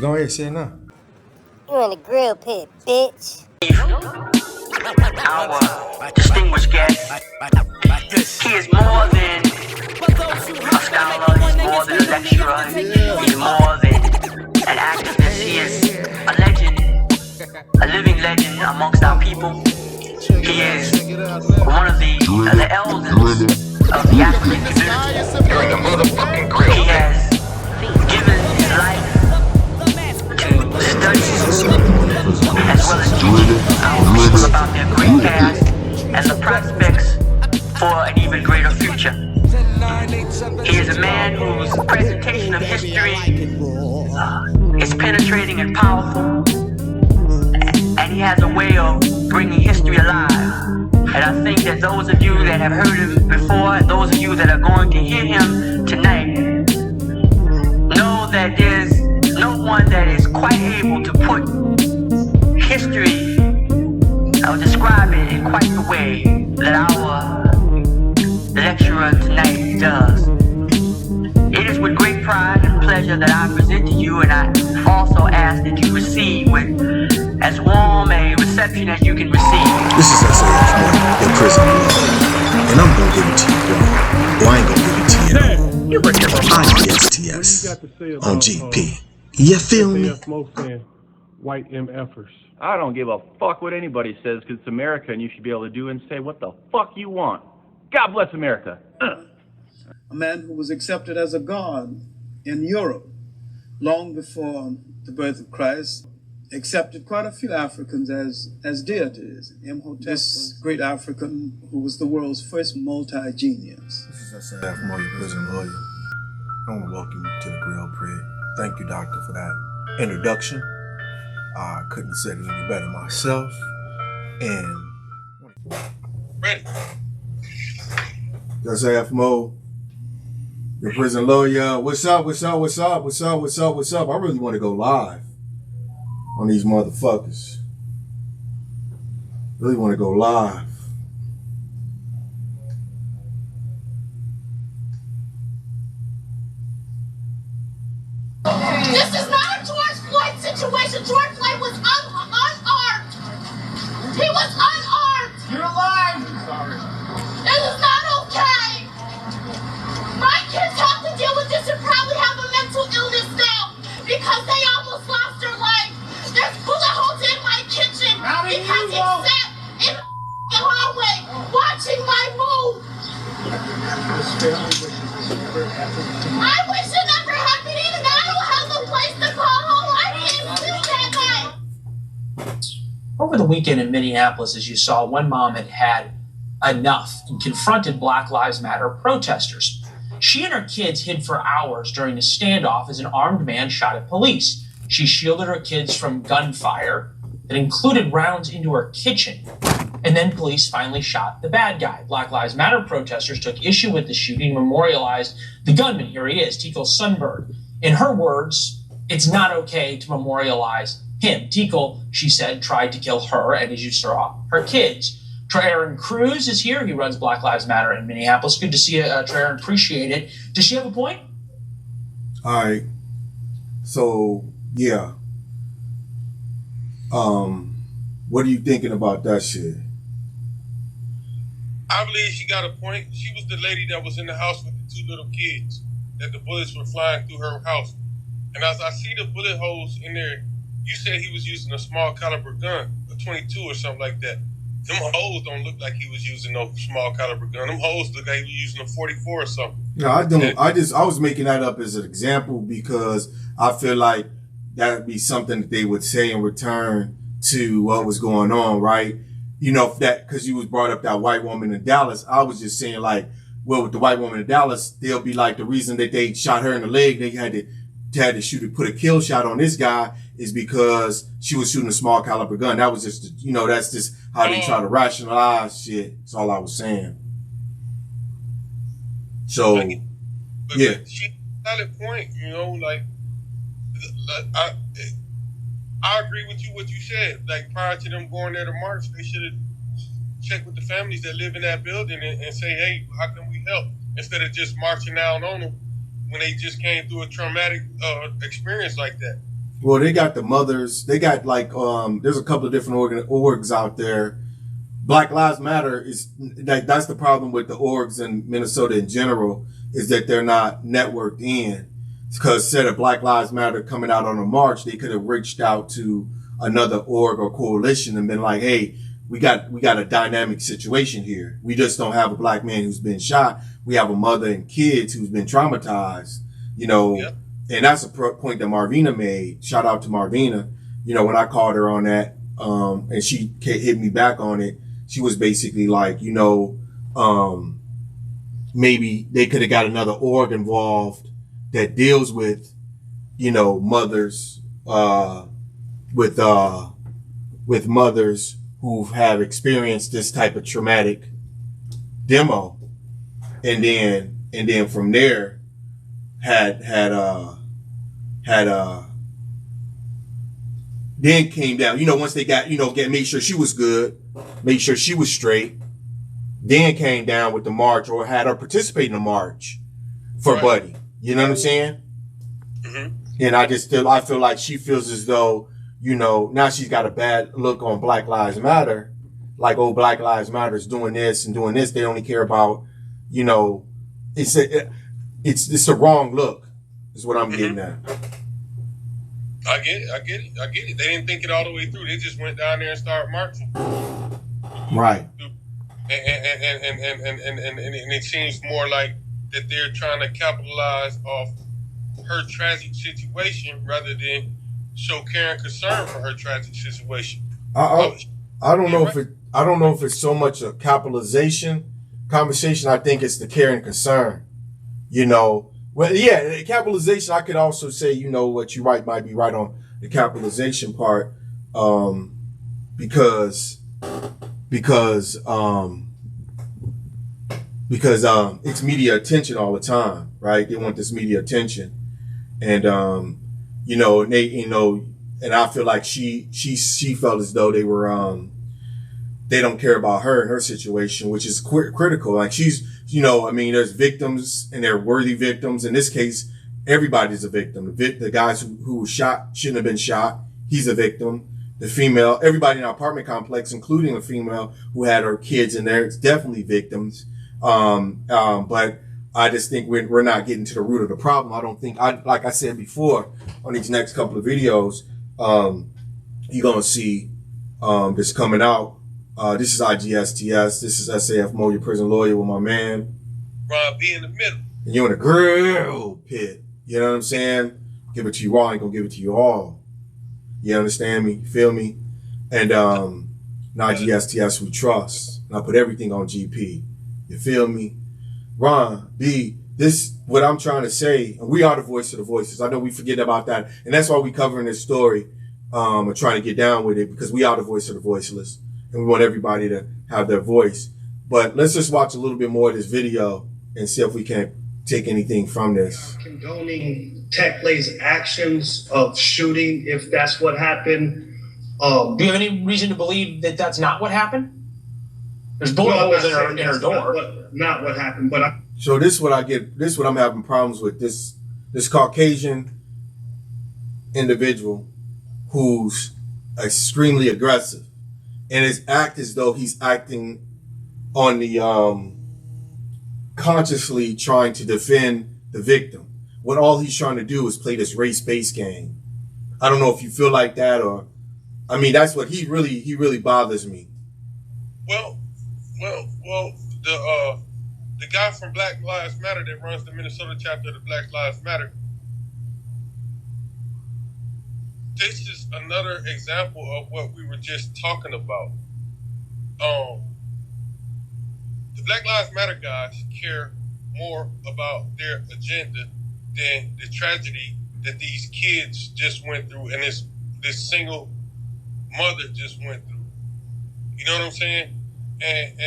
Go ahead, say it now. You in the grill pit, bitch. Our distinguished guest, he is more than a scholar, he's more than a lecturer, he's more than an activist, he is a legend, a living legend amongst our people. He is one of the elders of the African community. He has given his life to study as well as teaching our people about their great past and the prospects for an even greater future. He is a man whose presentation of history is penetrating and powerful, and he has a way of bringing history alive. And I think that those of you that have heard him before, and those of you that are going to hear him tonight, know that there's no one that is quite able to put history, I'll describe it in quite the way that our lecturer tonight does. It is with great pride and pleasure that I present to you, and I also ask that you receive with as warm a reception as you can receive. This is SAF Moe, your prison lawyer. And I'm gonna give it to you, bro. Or I ain't gonna give it to you at all. IDSTS on GP. You feel me? SAF Moe saying, white MFers. I don't give a fuck what anybody says, because it's America and you should be able to do and say what the fuck you want. God bless America. A man who was accepted as a god in Europe long before the birth of Christ, accepted quite a few Africans as deities. Imhotep, this great African who was the world's first multi-genius. This is SAF Moe, your prison lawyer. I want to welcome you to the Grill Prig. Thank you, doctor, for that introduction. I couldn't have said it any better myself. And Ready. SAF Moe, your prison lawyer. What's up? What's up? What's up? What's up? What's up? What's up? I really want to go live on these motherfuckers. Really want to go live. This is not a George Floyd situation. George Floyd was unarmed. He was unarmed. You're alive. Sorry. This is not okay. My kids have to deal with this and probably have a mental illness now because they almost lost their life. There's bullet holes in my kitchen because he sat in the hallway watching my move. I wish it never happened either. I don't have a place to call home. I didn't sleep that night. Over the weekend in Minneapolis, as you saw, one mom had had enough and confronted Black Lives Matter protesters. She and her kids hid for hours during a standoff as an armed man shot at police. She shielded her kids from gunfire that included rounds into her kitchen. And then police finally shot the bad guy. Black Lives Matter protesters took issue with the shooting and memorialized the gunman. Here he is, Tikal Sundberg. In her words, it's not okay to memorialize him. Tikal, she said, tried to kill her and, as you saw, her kids. Aaron Cruz is here. He runs Black Lives Matter in Minneapolis. Good to see you, Aaron. Appreciate it. Does she have a point? All right. So, yeah. What are you thinking about that shit? I believe she got a point. She was the lady that was in the house with the two little kids that the bullets were flying through her house. And as I see the bullet holes in there, you said he was using a small caliber gun, a 22 or something like that. Them holes don't look like he was using no small caliber gun. Them holes look like he was using a 44 or something. No, I don't. I was making that up as an example because I feel like that would be something that they would say in return to what was going on, right? You know, that because you was brought up that white woman in Dallas. I was just saying like, well, with the white woman in Dallas, they'll be like the reason that they shot her in the leg, they had to shoot, put a kill shot on this guy is because she was shooting a small caliber gun. That was just, you know, that's just how they try to rationalize shit. That's all I was saying. So, but yeah. She got a point, you know, like I agree with you what you said. Like prior to them going there to march, they should have checked with the families that live in that building and say, hey, how can we help? Instead of just marching out on them when they just came through a traumatic experience like that. Well, they got the mothers. They got like there's a couple of different orgs out there. Black Lives Matter is that's the problem with the orgs in Minnesota in general, is that they're not networked in. Because instead of Black Lives Matter coming out on a march, they could have reached out to another org or coalition and been like, hey, we got a dynamic situation here. We just don't have a black man who's been shot. We have a mother and kids who's been traumatized, you know. Yep. And that's a point that Marvina made. Shout out to Marvina. You know, when I called her on that, and she hit me back on it, she was basically like, you know, maybe they could have got another org involved that deals with, you know, mothers, with mothers who have experienced this type of traumatic demo. And then from there then came down, you know, once they got, you know, made sure she was good, made sure she was straight, then came down with the march or had her participate in the march for Buddy. You know what I'm saying? Mm-hmm. And I feel like she feels as though, you know, now she's got a bad look on Black Lives Matter. Like, oh, Black Lives Matter is doing this and doing this. They only care about, you know, it's the wrong look is what I'm getting at. I get it. They didn't think it all the way through. They just went down there and started marching. Right. And it seems more like that they're trying to capitalize off her tragic situation rather than show care and concern for her tragic situation. I don't know if it's so much a capitalization conversation. I think it's the care and concern. You know, well, yeah, capitalization. I could also say, you know, what you might be right on the capitalization part, because it's media attention all the time, right? They want this media attention, and you know, and they, you know, and I feel like she felt as though they were they don't care about her and her situation, which is critical. Like she's, you know, I mean, there's victims and they're worthy victims. In this case, everybody's a victim. The guys who were shot shouldn't have been shot. He's a victim. The female, everybody in our apartment complex, including a female who had her kids in there, it's definitely victims. But I just think we're not getting to the root of the problem. I don't think, like I said before, on these next couple of videos, you're going to see this coming out. This is IGSTS. This is SAF Moe, your prison lawyer, with my man Ron B in the middle. And you're in a grill pit. You know what I'm saying? Give it to you all. I ain't gonna give it to you all. You understand me? You feel me? And now IGSTS we trust. And I put everything on GP. You feel me? Ron B, this what I'm trying to say, and we are the voice of the voices. I know we forget about that. And that's why we covering this story, and trying to get down with it, because we are the voice of the voiceless. And we want everybody to have their voice. But let's just watch a little bit more of this video and see if we can take anything from this. Condoning Tech Play's actions of shooting, if that's what happened. Do you have any reason to believe that that's not what happened? There's bullet holes in her door. Not what happened, but So this is what I get. This is what I'm having problems with. This Caucasian individual who's extremely aggressive. And his act as though he's acting on the consciously trying to defend the victim, when all he's trying to do is play this race-based game. I don't know if you feel like that, or I mean, that's what he really bothers me. Well, the guy from Black Lives Matter that runs the Minnesota chapter of the Black Lives Matter. This is another example of what we were just talking about. The Black Lives Matter guys care more about their agenda than the tragedy that these kids just went through and this single mother just went through. You know what I'm saying? And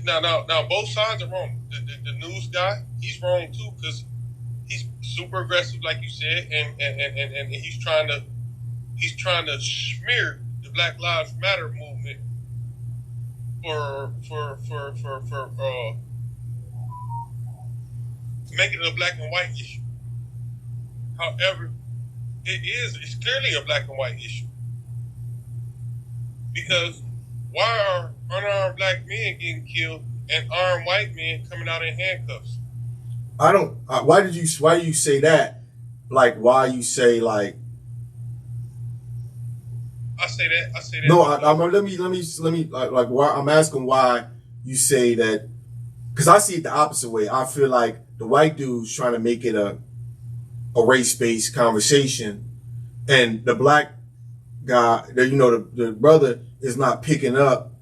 now both sides are wrong. The news guy, he's wrong too, because he's super aggressive, like you said, and he's trying to smear the Black Lives Matter movement for making it a black and white issue. However, it's clearly a black and white issue. Because why are unarmed black men getting killed and armed white men coming out in handcuffs? I don't. Why do you say that? Like, why you say like? I say that. No, let me like why I'm asking why you say that, because I see it the opposite way. I feel like the white dude's trying to make it a race-based conversation, and the black guy, the brother is not picking up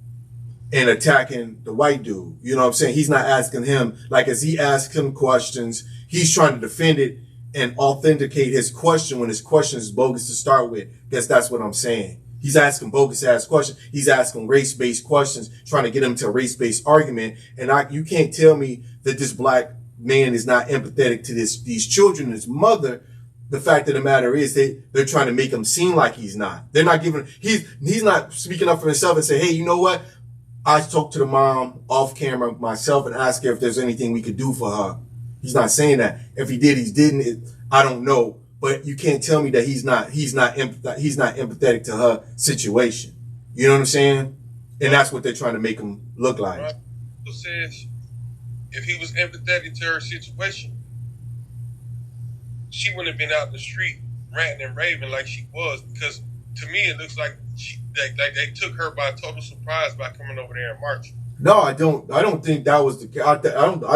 and attacking the white dude. You know what I'm saying? He's not asking him, like, as he asks him questions, he's trying to defend it and authenticate his question when his question is bogus to start with. Guess that's what I'm saying. He's asking bogus ass questions. He's asking race-based questions, trying to get him to a race-based argument. And you can't tell me that this black man is not empathetic to these children, his mother. The fact of the matter is they're trying to make him seem like he's not. They're not giving, he's not speaking up for himself and say, hey, you know what? I talked to the mom off camera myself and asked her if there's anything we could do for her. He's not saying that. If he did, he didn't. I don't know. But you can't tell me that he's not empathetic to her situation. You know what I'm saying? And that's what they're trying to make him look like. Right. Who says if he was empathetic to her situation, she wouldn't have been out in the street ranting and raving like she was? Because to me, it looks like they took her by total surprise by coming over there in March. No, I don't think that was the. I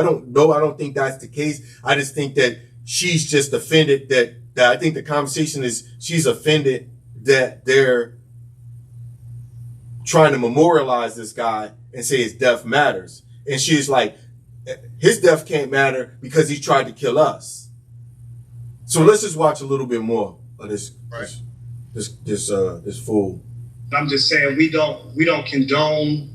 don't think that's the case. I just think that she's just offended that I think the conversation is she's offended that they're trying to memorialize this guy and say his death matters. And she's like, his death can't matter because he tried to kill us. So let's just watch a little bit more of this fool. I'm just saying we don't condone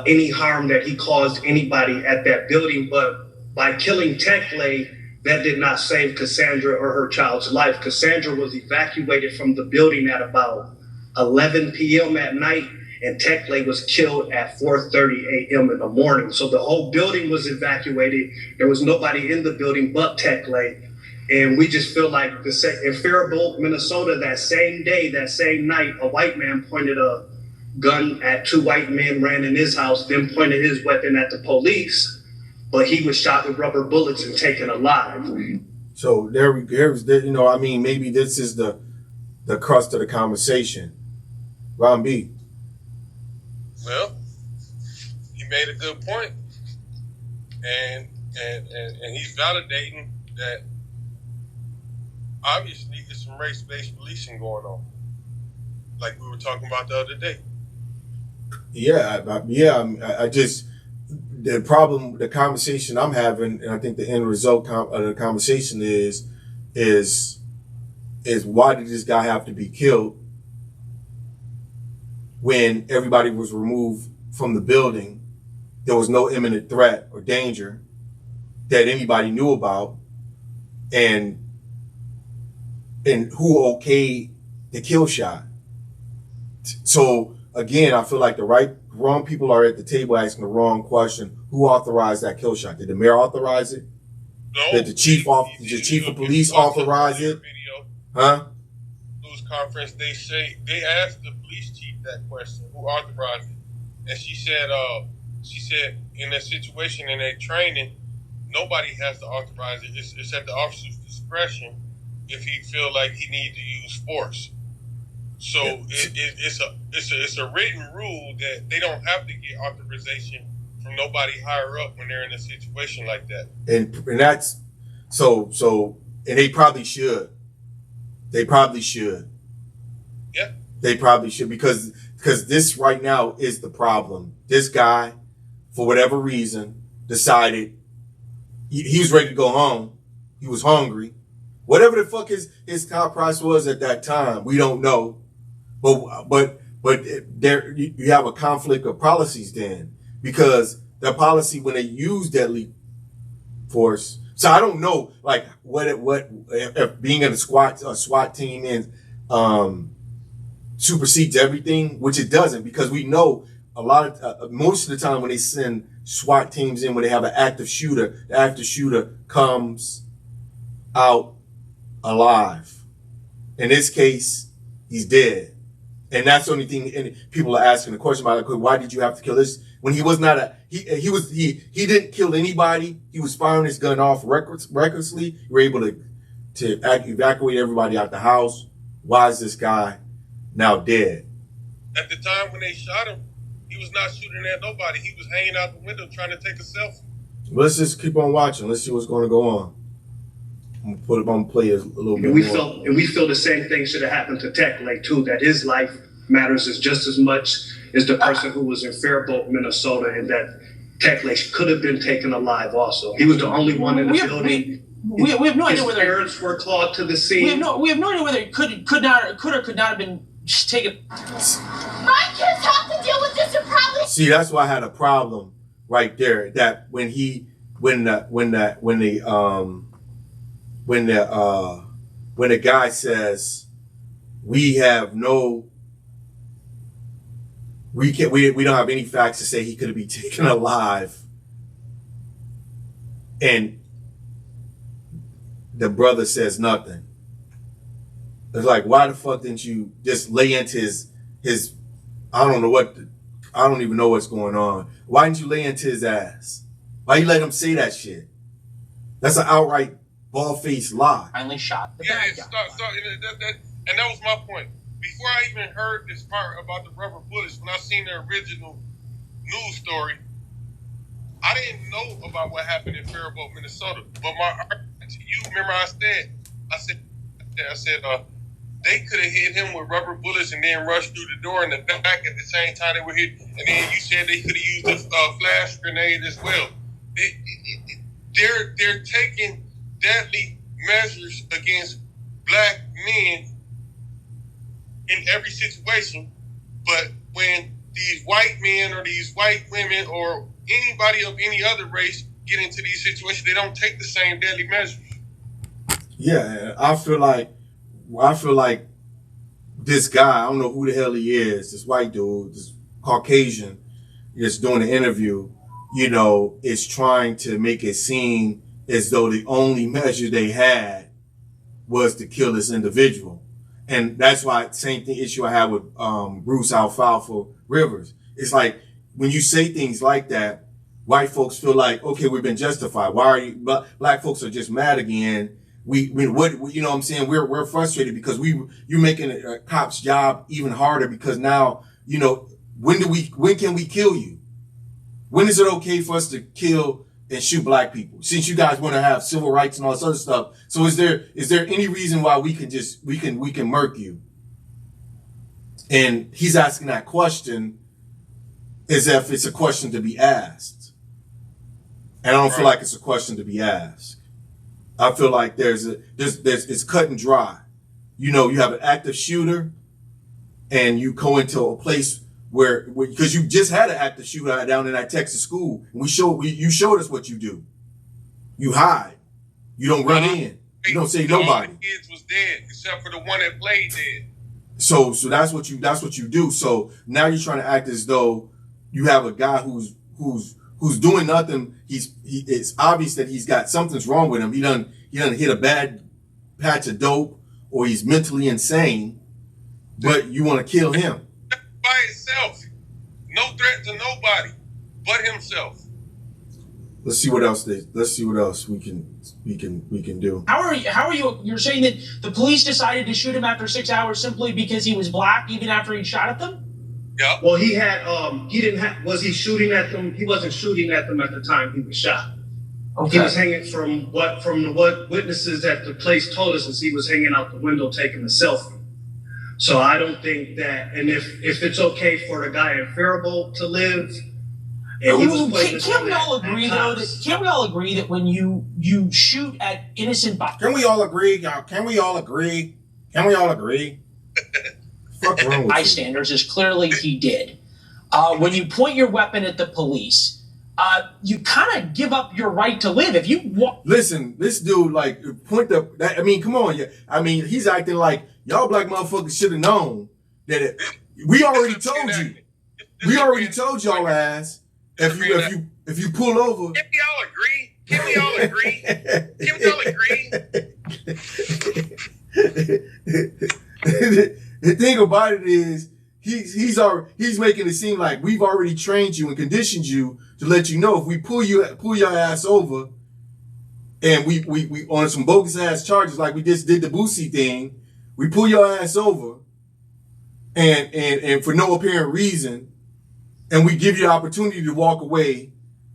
any harm that he caused anybody at that building, but by killing Teklay, that did not save Cassandra or her child's life. Cassandra was evacuated from the building at about 11 p.m. at night, and Teklay was killed at 4:30 a.m. in the morning. So the whole building was evacuated. There was nobody in the building but Teklay. And we just feel like in Faribault, Minnesota, that same day, that same night, a white man pointed a gun at two white men, ran in his house, then pointed his weapon at the police. But he was shot with rubber bullets and taken alive. So maybe this is the crust of the conversation. Ron B. Well, he made a good point, and he's validating that obviously there's some race-based policing going on, like we were talking about the other day. I just. The problem, the conversation I'm having, and I think the end result of the conversation is why did this guy have to be killed when everybody was removed from the building? There was no imminent threat or danger that anybody knew about, and who okayed the kill shot. So again, I feel like wrong people are at the table asking the wrong question. Who authorized that kill shot? Did the mayor authorize it? No. Did the chief of police authorize it? Huh? News conference, they asked the police chief that question, who authorized it, and she said in that situation, in that training, nobody has to authorize it. It's at the officer's discretion if he feel like he needs to use force. So it's a written rule that they don't have to get authorization from nobody higher up when they're in a situation like that. And that's so and they probably should. They probably should. Yeah. They probably should because this right now is the problem. This guy, for whatever reason, decided he was ready to go home. He was hungry. Whatever the fuck his car price was at that time, we don't know. But there you have a conflict of policies then, because the policy when they use deadly force. So I don't know like what if being in a SWAT team is supersedes everything, which it doesn't, because we know a lot of most of the time when they send SWAT teams in when they have an active shooter, the active shooter comes out alive. In this case, he's dead. And that's the only thing, and people are asking the question about, like, why did you have to kill this? When he was not he didn't kill anybody. He was firing his gun off recklessly. You were able to evacuate everybody out the house. Why is this guy now dead? At the time when they shot him, he was not shooting at nobody. He was hanging out the window trying to take a selfie. Let's just keep on watching. Let's see what's going to go on. I'm gonna play a little bit more. We feel the same thing should have happened to Tech Lake too. That his life matters just as much as the person who was in Faribault, Minnesota, and that Tech Lake could have been taken alive also. He was the only one in the building. We have no idea whether his parents were called to the scene. We have no idea whether it could or could not have been just taken. My kids have to deal with this and probably. See, that's why I had a problem right there. That when the guy says we don't have any facts to say he could be taken alive, and the brother says nothing. It's like, why the fuck didn't you just lay into his I don't even know what's going on. Why didn't you lay into his ass? Why you let him say that shit? That's an outright bald-faced lie. Finally shot the and that was my point. Before I even heard this part about the rubber bullets, when I seen the original news story, I didn't know about what happened in Faribault, Minnesota. But my argument to you, remember I said, they could have hit him with rubber bullets and then rushed through the door in the back at the same time they were hit. And then you said they could have used a flash grenade as well. They're taking deadly measures against black men in every situation, but when these white men or these white women or anybody of any other race get into these situations, they don't take the same deadly measures. Yeah, I feel like this guy, I don't know who the hell he is, this white dude, this Caucasian, that's doing the interview, is trying to make it seem as though the only measure they had was to kill this individual. And that's why, same issue I had with Bruce Alfalfa Rivers. It's like, when you say things like that, white folks feel like, okay, we've been justified. Why are you, black folks are just mad again. You know what I'm saying? We're frustrated because you're making a cop's job even harder because now, when can we kill you? When is it okay for us to kill and shoot black people? Since you guys want to have civil rights and all this other stuff. So is there any reason why we can murk you? And he's asking that question as if it's a question to be asked. And I don't feel like it's a question to be asked. I feel like it's cut and dry. You have an active shooter and you go into a place where because you just had an active shooter down in that Texas school. And you showed us what you do. You hide. You don't run in. You don't say nobody. All the kids was dead except for the one that played dead. So that's what you do. So now you're trying to act as though you have a guy who's doing nothing. It's obvious that he's got something's wrong with him. He done hit a bad patch of dope or he's mentally insane, but you want to kill him. By itself. No threat to nobody but himself. Let's see what else we can do. How are you? You're saying that the police decided to shoot him after 6 hours simply because he was black, even after he shot at them? Yeah. Well, was he shooting at them? He wasn't shooting at them at the time he was shot. Okay. He was hanging from what witnesses at the place told us is he was hanging out the window taking a selfie. So I don't think that, and if it's okay for the guy in Faribault to live, and he was can't we all agree though? Can't we all agree that when you shoot at innocent bodies? Can we all agree, y'all? Can we all agree? Fuck wrong with bystanders, as clearly he did. When you point your weapon at the police, you kind of give up your right to live. If you listen, this dude come on, he's acting like y'all black motherfuckers should have known that we already told you. We already told y'all ass if you pull over. Can we all agree? the thing about it is he's making it seem like we've already trained you and conditioned you to let you know if we pull your ass over and we on some bogus ass charges like we just did the Boosie thing, we pull your ass over and for no apparent reason, and we give you the opportunity to walk away.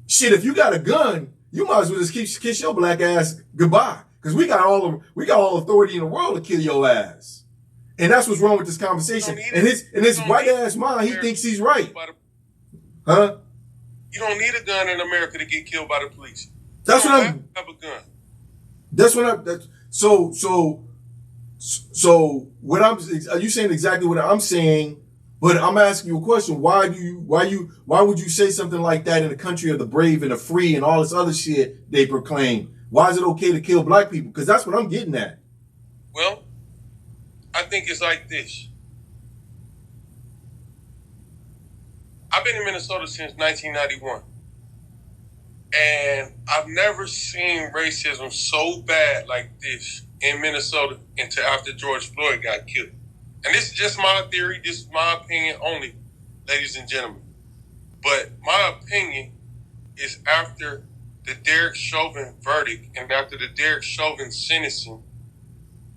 Shit, if you got a gun, you might as well just kiss your black ass goodbye. Because we got all authority in the world to kill your ass. And that's what's wrong with this conversation. In his white ass mind, he thinks he's right. Huh? You don't need a gun in America to get killed by the police. That's what I'm. Have a gun. That's what I'm. So what are you saying exactly what I'm saying? But I'm asking you a question. Why would you say something like that in the country of the brave and the free and all this other shit they proclaim? Why is it okay to kill black people? Because that's what I'm getting at. Well, I think it's like this. I've been in Minnesota since 1991. And I've never seen racism so bad like this in Minnesota until after George Floyd got killed. And this is just my theory. This is my opinion only, ladies and gentlemen. But my opinion is after the Derek Chauvin verdict and after the Derek Chauvin sentencing,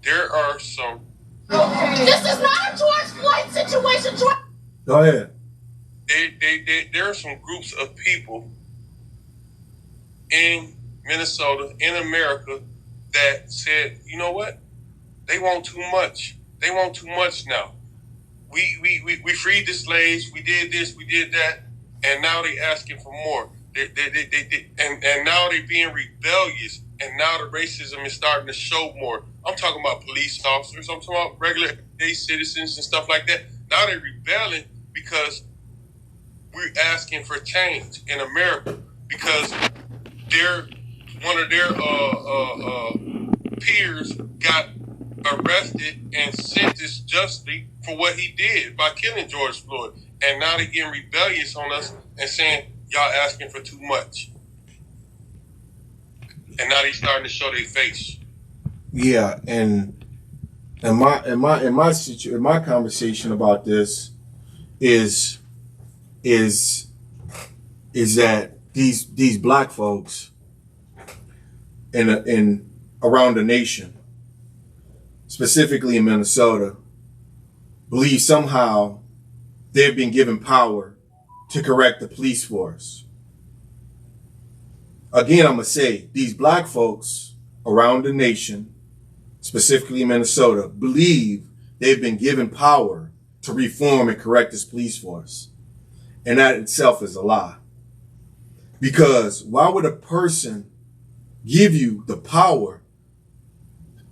there are some... This is not a George Floyd situation. Go ahead. There are some groups of people in Minnesota, in America, that said, you know what? They want too much. They want too much now. We freed the slaves. We did this. We did that. And now they asking for more. And now they being rebellious. And now the racism is starting to show more. I'm talking about police officers. I'm talking about regular day citizens and stuff like that. Now they're rebelling because we're asking for change in America because one of their peers got arrested and sentenced justly for what he did by killing George Floyd. And now they're getting rebellious on us and saying, y'all asking for too much. And now they're starting to show their face. Yeah, and my conversation about this is that these black folks in around the nation, specifically in Minnesota, believe somehow they've been given power to correct the police force. Again, I'm going to say these black folks around the nation, specifically in Minnesota, believe they've been given power to reform and correct this police force. And that itself is a lie. Because why would a person give you the power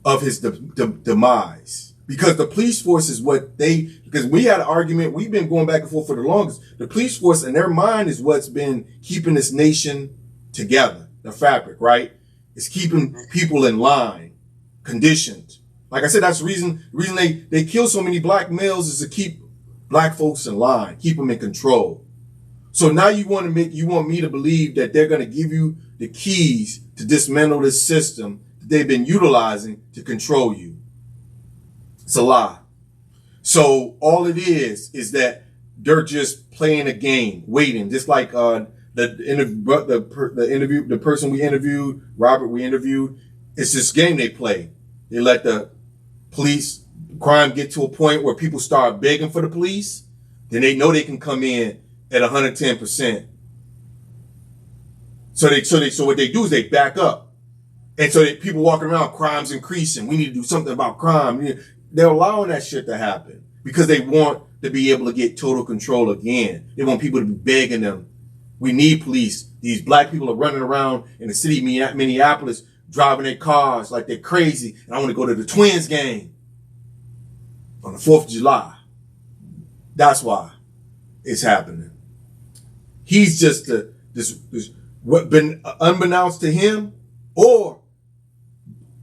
of his demise? Because the police force is because we had an argument, we've been going back and forth for the longest. The police force in their mind is what's been keeping this nation together, the fabric, right? It's keeping people in line, conditioned. Like I said, that's the reason they kill so many black males is to keep black folks in line, keep them in control. So now you want me to believe that they're going to give you the keys to dismantle this system that they've been utilizing to control you. It's a lie. So all it is that they're just playing a game, waiting, just like the person we interviewed, Robert, we interviewed. It's this game they play. They let the police crime get to a point where people start begging for the police. Then they know they can come in at 110%. So what they do is they back up. And so people walking around, crime's increasing. We need to do something about crime. They're allowing that shit to happen because they want to be able to get total control again. They want people to be begging them. We need police. These black people are running around in the city of Minneapolis, driving their cars like they're crazy. And I want to go to the Twins game on the 4th of July. That's why it's happening. He's just what been unbeknownst to him or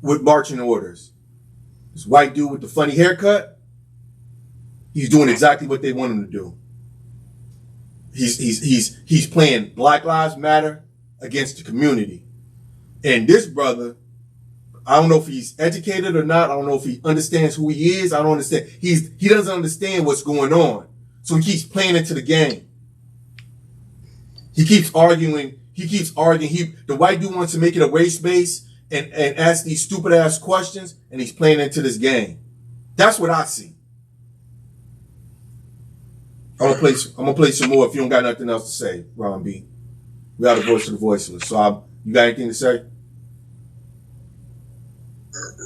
with marching orders. This white dude with the funny haircut, he's doing exactly what they want him to do. He's playing Black Lives Matter against the community. And this brother, I don't know if he's educated or not. I don't know if he understands who he is. I don't understand. He doesn't understand what's going on. So he keeps playing into the game. He keeps arguing. The white dude wants to make it a race base and ask these stupid ass questions, and he's playing into this game. That's what I see. I'm gonna play some more if you don't got nothing else to say, Ron B. We are the voice of the voiceless. So you got anything to say?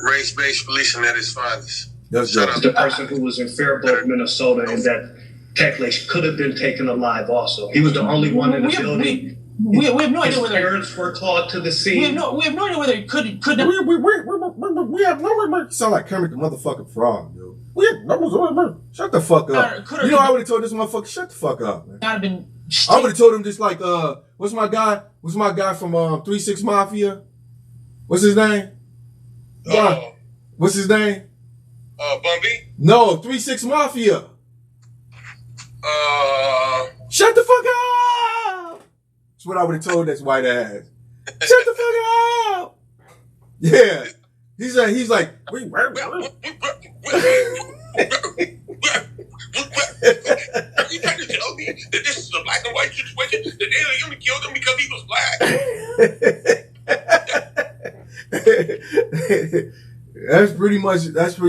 Race-based policing at its finest. That's the person who was in Faribault, Minnesota, and that Techley could have been taken alive also. He was the only one in the building. We have no idea His whether parents were called to the scene. we have no idea whether it could We have no. Sound like Kermit the motherfucking Frog, yo. We have no. Shut the fuck up. You know, I would have told this motherfucker, shut the fuck up, man. Not have been. I would have told him just like, what's my guy from 3 6 Mafia? What's his name? What's his name? Bun B? No, 3 6 Mafia. Shut the fuck up! That's what I would have told this white ass. Shut the fuck up! Yeah. He's like, Are you trying to tell me that this is a black and white situation? That they only killed him because he was black? That's pretty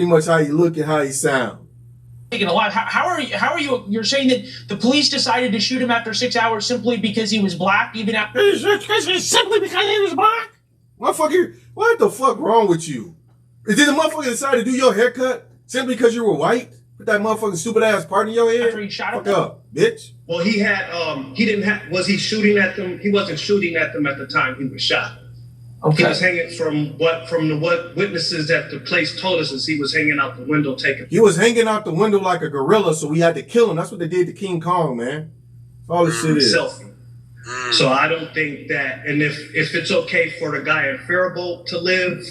much how you look and how you sound. Taken alive. How are you? You're saying that the police decided to shoot him after 6 hours simply because he was black, even after simply because he was black? Motherfucker, what the fuck wrong with you? Did the motherfucker decide to do your haircut simply because you were white? Put that motherfucking stupid ass part in your head? After he shot him? Fuck up, bitch. Well, was he shooting at them? He wasn't shooting at them at the time he was shot. Okay. He was hanging from what witnesses at the place told us is he was hanging out the window taking. He was hanging out the window like a gorilla, so we had to kill him. That's what they did to King Kong, man. That's all this shit is. Selfie. So I don't think that, and if it's okay for the guy in Faribault to live,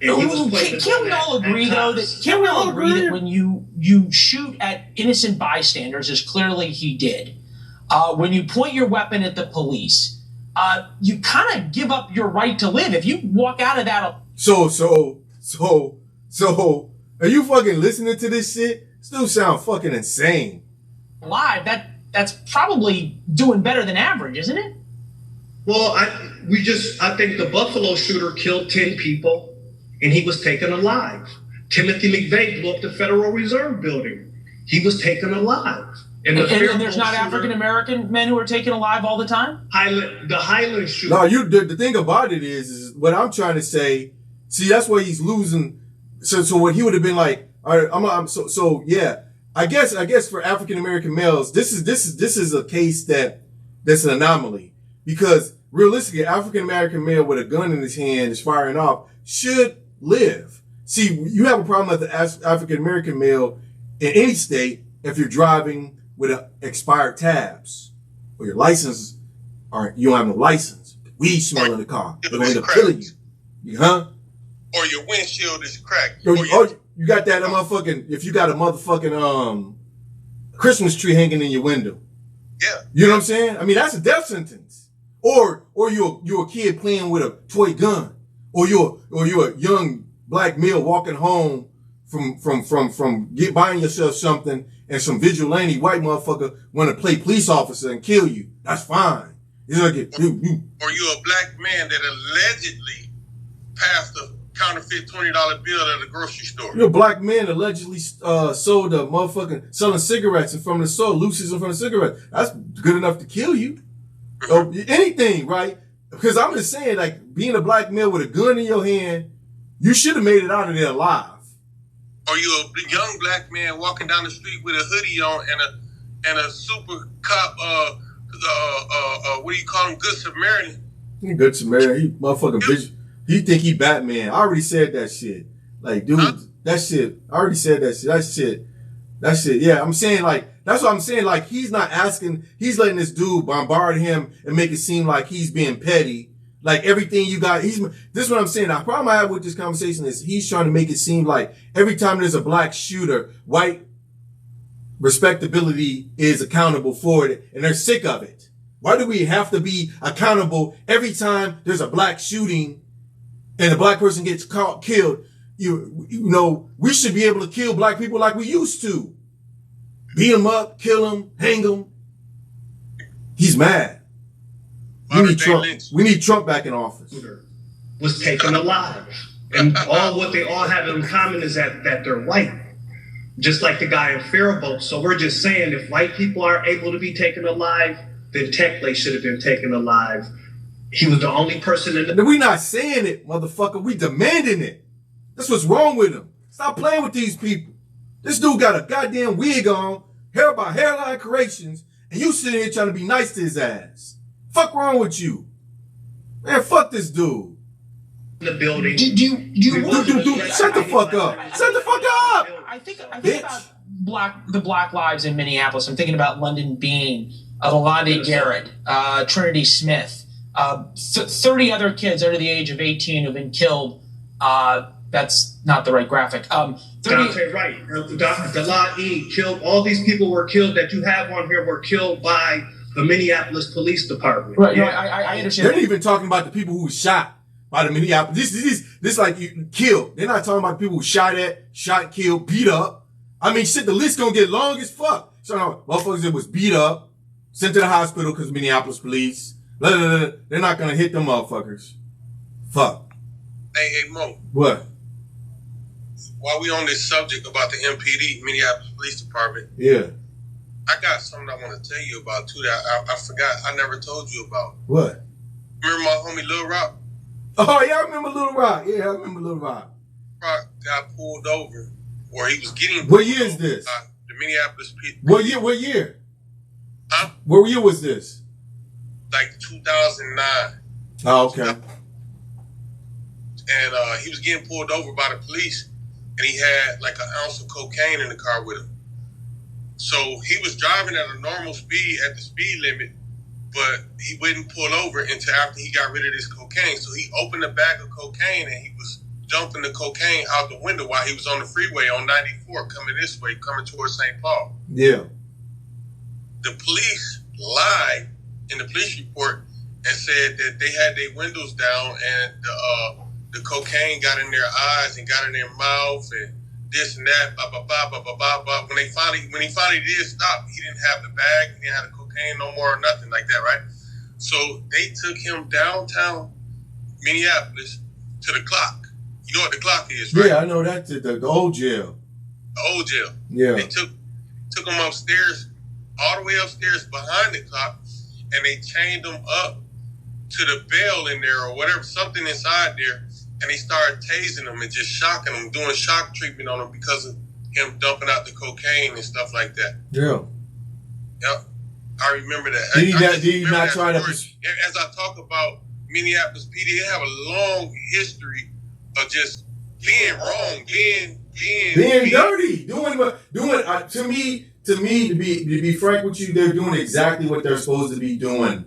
and he was playing. Can we all agree though that when you shoot at innocent bystanders, as clearly he did, when you point your weapon at the police, you kind of give up your right to live. If you walk out of that. So, are you fucking listening to this shit? Still sound fucking insane. Alive, that's probably doing better than average, isn't it? Well, I think the Buffalo shooter killed 10 people, and he was taken alive. Timothy McVeigh blew up the Federal Reserve building. He was taken alive. And there's not African American men who are taken alive all the time? The Highland shooter. No, the thing about it is what I'm trying to say. See, that's why he's losing. So what he would have been like. All right, yeah. I guess for African American males, this is a case that's an anomaly, because realistically, African American male with a gun in his hand is firing off should live. See, you have a problem with the African American male in any state if you're driving with expired tabs, or your license, or you don't have no license. Weed smell in the car. They're going to end up killing you. Huh? Or your windshield is cracked. You got that motherfucking, if you got a motherfucking Christmas tree hanging in your window. Yeah. You know what I'm saying? I mean, that's a death sentence. Or you're a kid playing with a toy gun. Or you're a young black male walking home from buying yourself something, and some vigilante white motherfucker want to play police officer and kill you. That's fine. It's like or you're a black man that allegedly passed a counterfeit $20 bill at a grocery store. You're a black man allegedly sold a motherfucking selling cigarettes in front of the store, looses in front of cigarettes. That's good enough to kill you. Or anything, right? Because I'm just saying, like, being a black male with a gun in your hand, you should have made it out of there alive. Or you're a young black man walking down the street with a hoodie on and a super cop, what do you call him, Good Samaritan? Good Samaritan, he motherfucking bitch. He think he Batman. I already said that shit. Like, dude, that shit. I already said that shit. That shit. Yeah, I'm saying, like, that's what I'm saying. Like, he's not asking. He's letting this dude bombard him and make it seem like he's being petty. Like, everything you got. This is what I'm saying. The problem I have with this conversation is he's trying to make it seem like every time there's a black shooter, white respectability is accountable for it, and they're sick of it. Why do we have to be accountable every time there's a black shooting? and a black person gets caught, killed, you know, we should be able to kill black people like we used to. Beat them up, kill them, hang them. He's mad. We need Trump. We need Trump back in office. Was taken alive. And what they all have in common is that they're white. Just like the guy in Faribault. So we're just saying if white people are able to be taken alive, then Techley should have been taken alive. He was the only person in the... We're not saying it, motherfucker. We demanding it. That's what's wrong with him. Stop playing with these people. This dude got a goddamn wig on, hair by hairline corrections, and you sitting here trying to be nice to his ass. Fuck wrong with you? Man, fuck this dude. The building. Do you want to... Shut the fuck up. Shut the fuck up. I think about the Black lives in Minneapolis. I'm thinking about London Bean, Lalonde Garrett, Trinity Smith, 30 other kids under the age of 18 who've been killed. That's not the right graphic. Dante Wright, Dela E. killed. All these people were killed that you have on here were killed by the Minneapolis Police Department. Right. Yeah. No, I understand. They're not even talking about the people who were shot by the Minneapolis. This like you killed. They're not talking about people who shot, killed, beat up. I mean, shit, the list gonna get long as fuck. So motherfuckers that was beat up, sent to the hospital because Minneapolis police. Blah, blah, blah. They're not gonna hit them motherfuckers. Fuck. Hey, Mo. What? While we on this subject about the MPD, Minneapolis Police Department. Yeah. I got something I want to tell you about too that I forgot. I never told you about. What? Remember my homie Lil Rock? Oh yeah, I remember Lil Rock. Yeah, I remember Lil Rock. Rock got pulled over, or he was getting. What year is this? The Minneapolis. What year? What year? Huh? What year was this? Like 2009. Oh, okay. And he was getting pulled over by the police, and he had like an ounce of cocaine in the car with him. So he was driving at a normal speed at the speed limit, but he wouldn't pull over until after he got rid of this cocaine. So he opened a bag of cocaine and he was dumping the cocaine out the window while he was on the freeway on 94 coming this way, coming towards St. Paul. Yeah. The police lied in the police report and said that they had their windows down and the cocaine got in their eyes and got in their mouth and this and that, blah, blah, blah, blah, blah, blah, blah. When he finally did stop, he didn't have the bag, he didn't have the cocaine no more or nothing like that, right? So they took him downtown Minneapolis to the clock. You know what the clock is, right? Yeah, I know that, the old jail. The old jail. Yeah. They took him upstairs, all the way upstairs behind the clock, and they chained him up to the bell in there or whatever, something inside there. And he started tasing him and just shocking him, doing shock treatment on him because of him dumping out the cocaine and stuff like that. Yeah. Yep. I remember that. Did he not try to... As I talk about Minneapolis PD, they have a long history of just being wrong, being dirty, to be frank with you, they're doing exactly what they're supposed to be doing,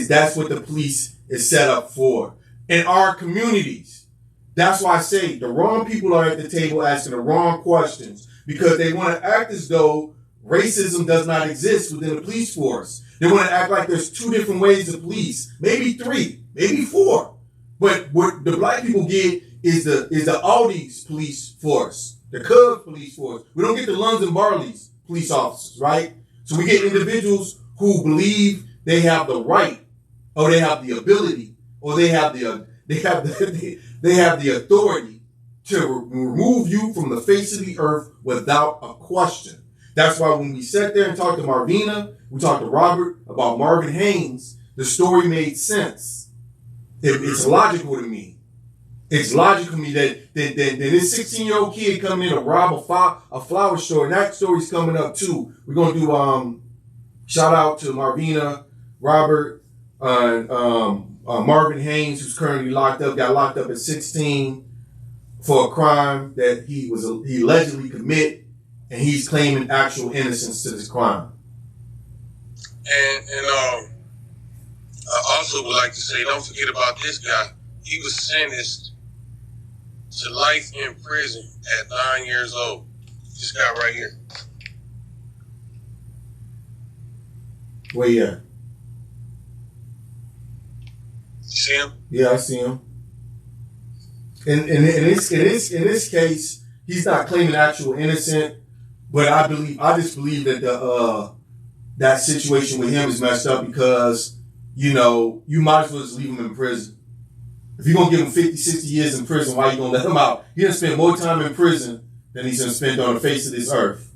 that's what the police is set up for. In our communities. That's why I say the wrong people are at the table asking the wrong questions because they want to act as though racism does not exist within the police force. They want to act like there's two different ways to police, maybe three, maybe four. But what the black people get is the Aldi's police force, the Cubs police force. We don't get the Lunds and Barley's police officers, right? So we get individuals who believe they have the right or they have the ability or they have the authority to remove you from the face of the earth without a question. That's why when we sat there and talked to Marvina, we talked to Robert about Marvin Haynes, the story made sense. It's logical to me. It's logical to me that this 16-year-old kid coming in to rob a flower store, and that story's coming up too. We're gonna do shout out to Marvina, Robert, Marvin Haynes, who's currently got locked up at 16 for a crime that he allegedly committed, and he's claiming actual innocence to this crime. And I also would like to say, don't forget about this guy. He was sentenced to life in prison at 9 years old. This guy right here. Where you at? You see him? Yeah, I see him. in this case, he's not claiming actual innocent, but I just believe that that situation with him is messed up because, you know, you might as well just leave him in prison. If you're going to give him 50, 60 years in prison, why are you going to let him out? He done spent more time in prison than he's going to spend on the face of this earth.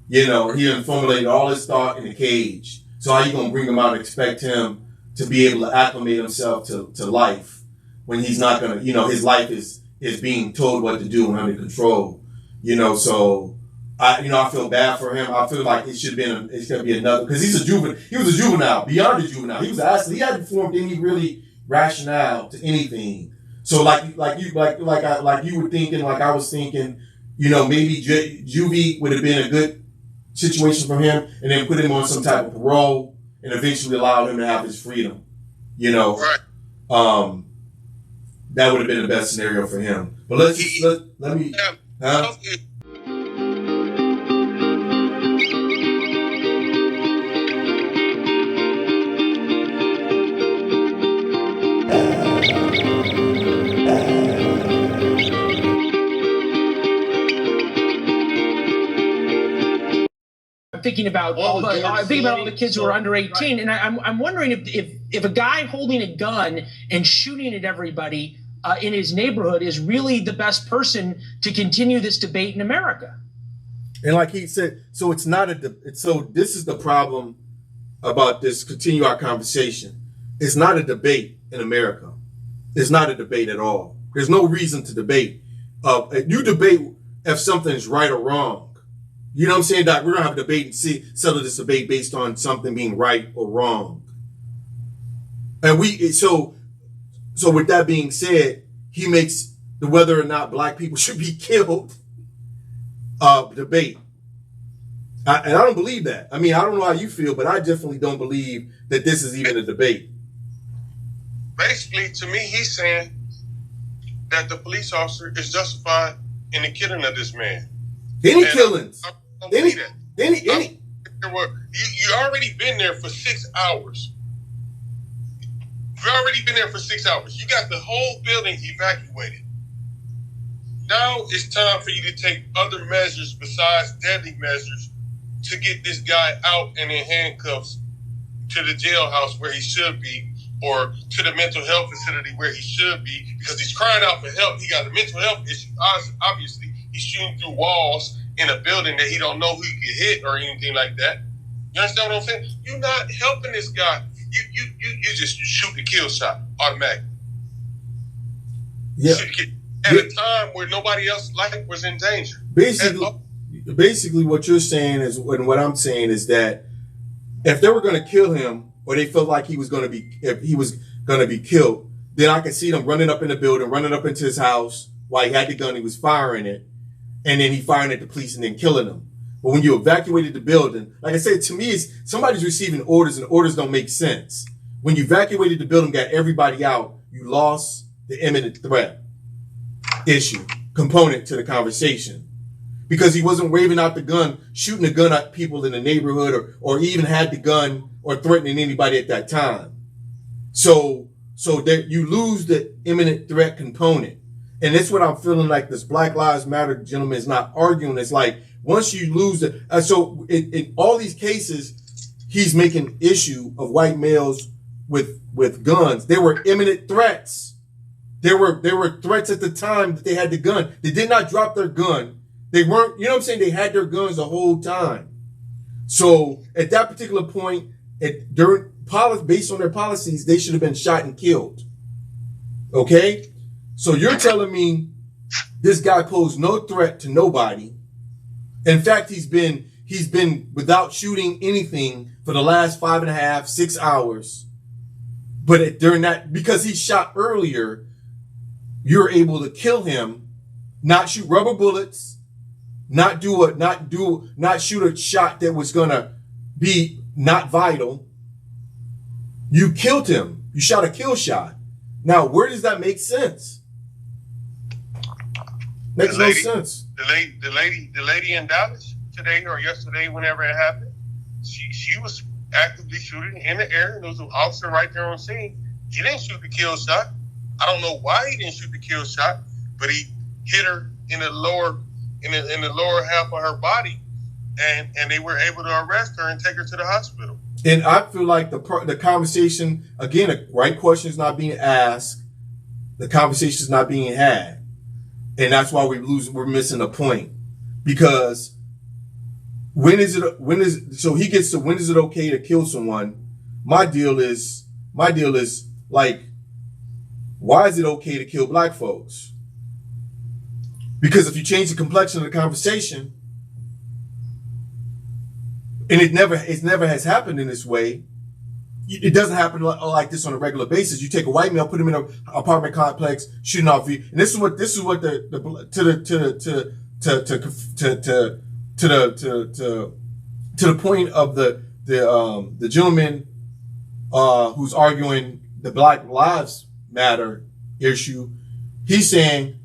You know, he done formulated all his thought in a cage. So how you going to bring him out and expect him to be able to acclimate himself to life when he's not going to, you know, his life is being told what to do and under control. You know, so I feel bad for him. I feel like it's going to be another, because he was a juvenile, beyond a juvenile. He hadn't formed any really rationale to anything. So like you were thinking, like I was thinking, you know, maybe juvie would have been a good situation for him, and then put him on some type of parole and eventually allow him to have his freedom. You know, right. That would have been the best scenario for him. But let me. Huh? Thinking about all the kids who are under 18, and I'm wondering if a guy holding a gun and shooting at everybody in his neighborhood is really the best person to continue this debate in America. And like he said, so it's not so this is the problem about this. Continue our conversation. It's not a debate in America. It's not a debate at all. There's no reason to debate. You debate if something is right or wrong. You know what I'm saying, Doc? We're going to have a debate and settle this debate based on something being right or wrong. And so with that being said, he makes the whether or not black people should be killed debate. And I don't believe that. I mean, I don't know how you feel, but I definitely don't believe that this is even a debate. Basically, to me, he's saying that the police officer is justified in the killing of this man. Any killings. You already been there for 6 hours. You've already been there for 6 hours. You got the whole building evacuated. Now it's time for you to take other measures besides deadly measures to get this guy out and in handcuffs to the jailhouse where he should be, or to the mental health facility where he should be, because he's crying out for help. He got a mental health issue. Obviously, he's shooting through walls in a building that he don't know who he could hit or anything like that. You understand what I'm saying? You're not helping this guy. You just shoot the kill shot automatically. Yeah. At a time where nobody else's life was in danger. Basically what you're saying is, and what I'm saying is that if they were going to kill him, or they felt like he was going to be killed, then I could see them running up in the building, running up into his house while he had the gun, he was firing it. And then he firing at the police and then killing them. But when you evacuated the building, like I said, to me, it's somebody's receiving orders and orders don't make sense. When you evacuated the building, got everybody out, you lost the imminent threat component to the conversation. Because he wasn't waving out the gun, shooting the gun at people in the neighborhood, or even had the gun or threatening anybody at that time. So that you lose the imminent threat component. And that's what I'm feeling like this Black Lives Matter gentleman is not arguing. It's like, once you lose it, so in all these cases, he's making issue of white males with guns. There were imminent threats. There were threats at the time that they had the gun. They did not drop their gun. They weren't, you know what I'm saying? They had their guns the whole time. So at that particular point, based on their policies, they should have been shot and killed. Okay? So you're telling me this guy posed no threat to nobody. In fact, he's been without shooting anything for the last 5.5, 6 hours. But during that, because he shot earlier, you're able to kill him, not shoot rubber bullets, not shoot a shot that was gonna be not vital. You killed him. You shot a kill shot. Now, where does that make sense? Makes no sense. The lady in Dallas today or yesterday, whenever it happened, she was actively shooting in the air, and there was an officer right there on scene. He didn't shoot the kill shot. I don't know why he didn't shoot the kill shot. but he hit her in the lower half of her body, and they were able to arrest her and take her to the hospital. And I feel like the conversation, again, the right question is not being asked. The conversation is not being had. And that's why we're missing a point. Because when is it okay to kill someone? My deal is like, why is it okay to kill black folks? Because if you change the complexion of the conversation, and it never has happened in this way. It doesn't happen like this on a regular basis. You take a white male, put him in an apartment complex, shooting off. And this is what the point of the gentleman who's arguing the Black Lives Matter issue. He's saying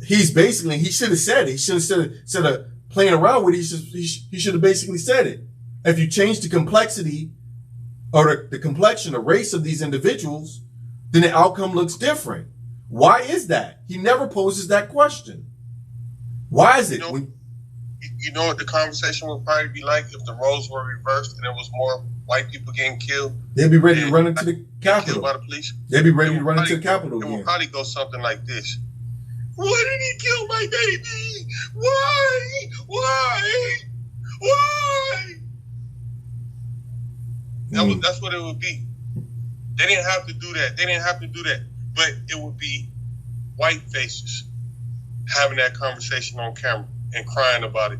he should have said it. He should have instead of playing around with it. He should have basically said it. If you change the complexity or the complexion, the race of these individuals, then the outcome looks different. Why is that? He never poses that question. Why is it? You know what the conversation would probably be like if the roles were reversed and there was more white people getting killed? They'd be ready to run into the Capitol. Killed by the police. They'd be ready to run into the Capitol again. It would again. probably go something like this. Why did he kill my baby? Why? That's what it would be. They didn't have to do that. But it would be white faces having that conversation on camera and crying about it.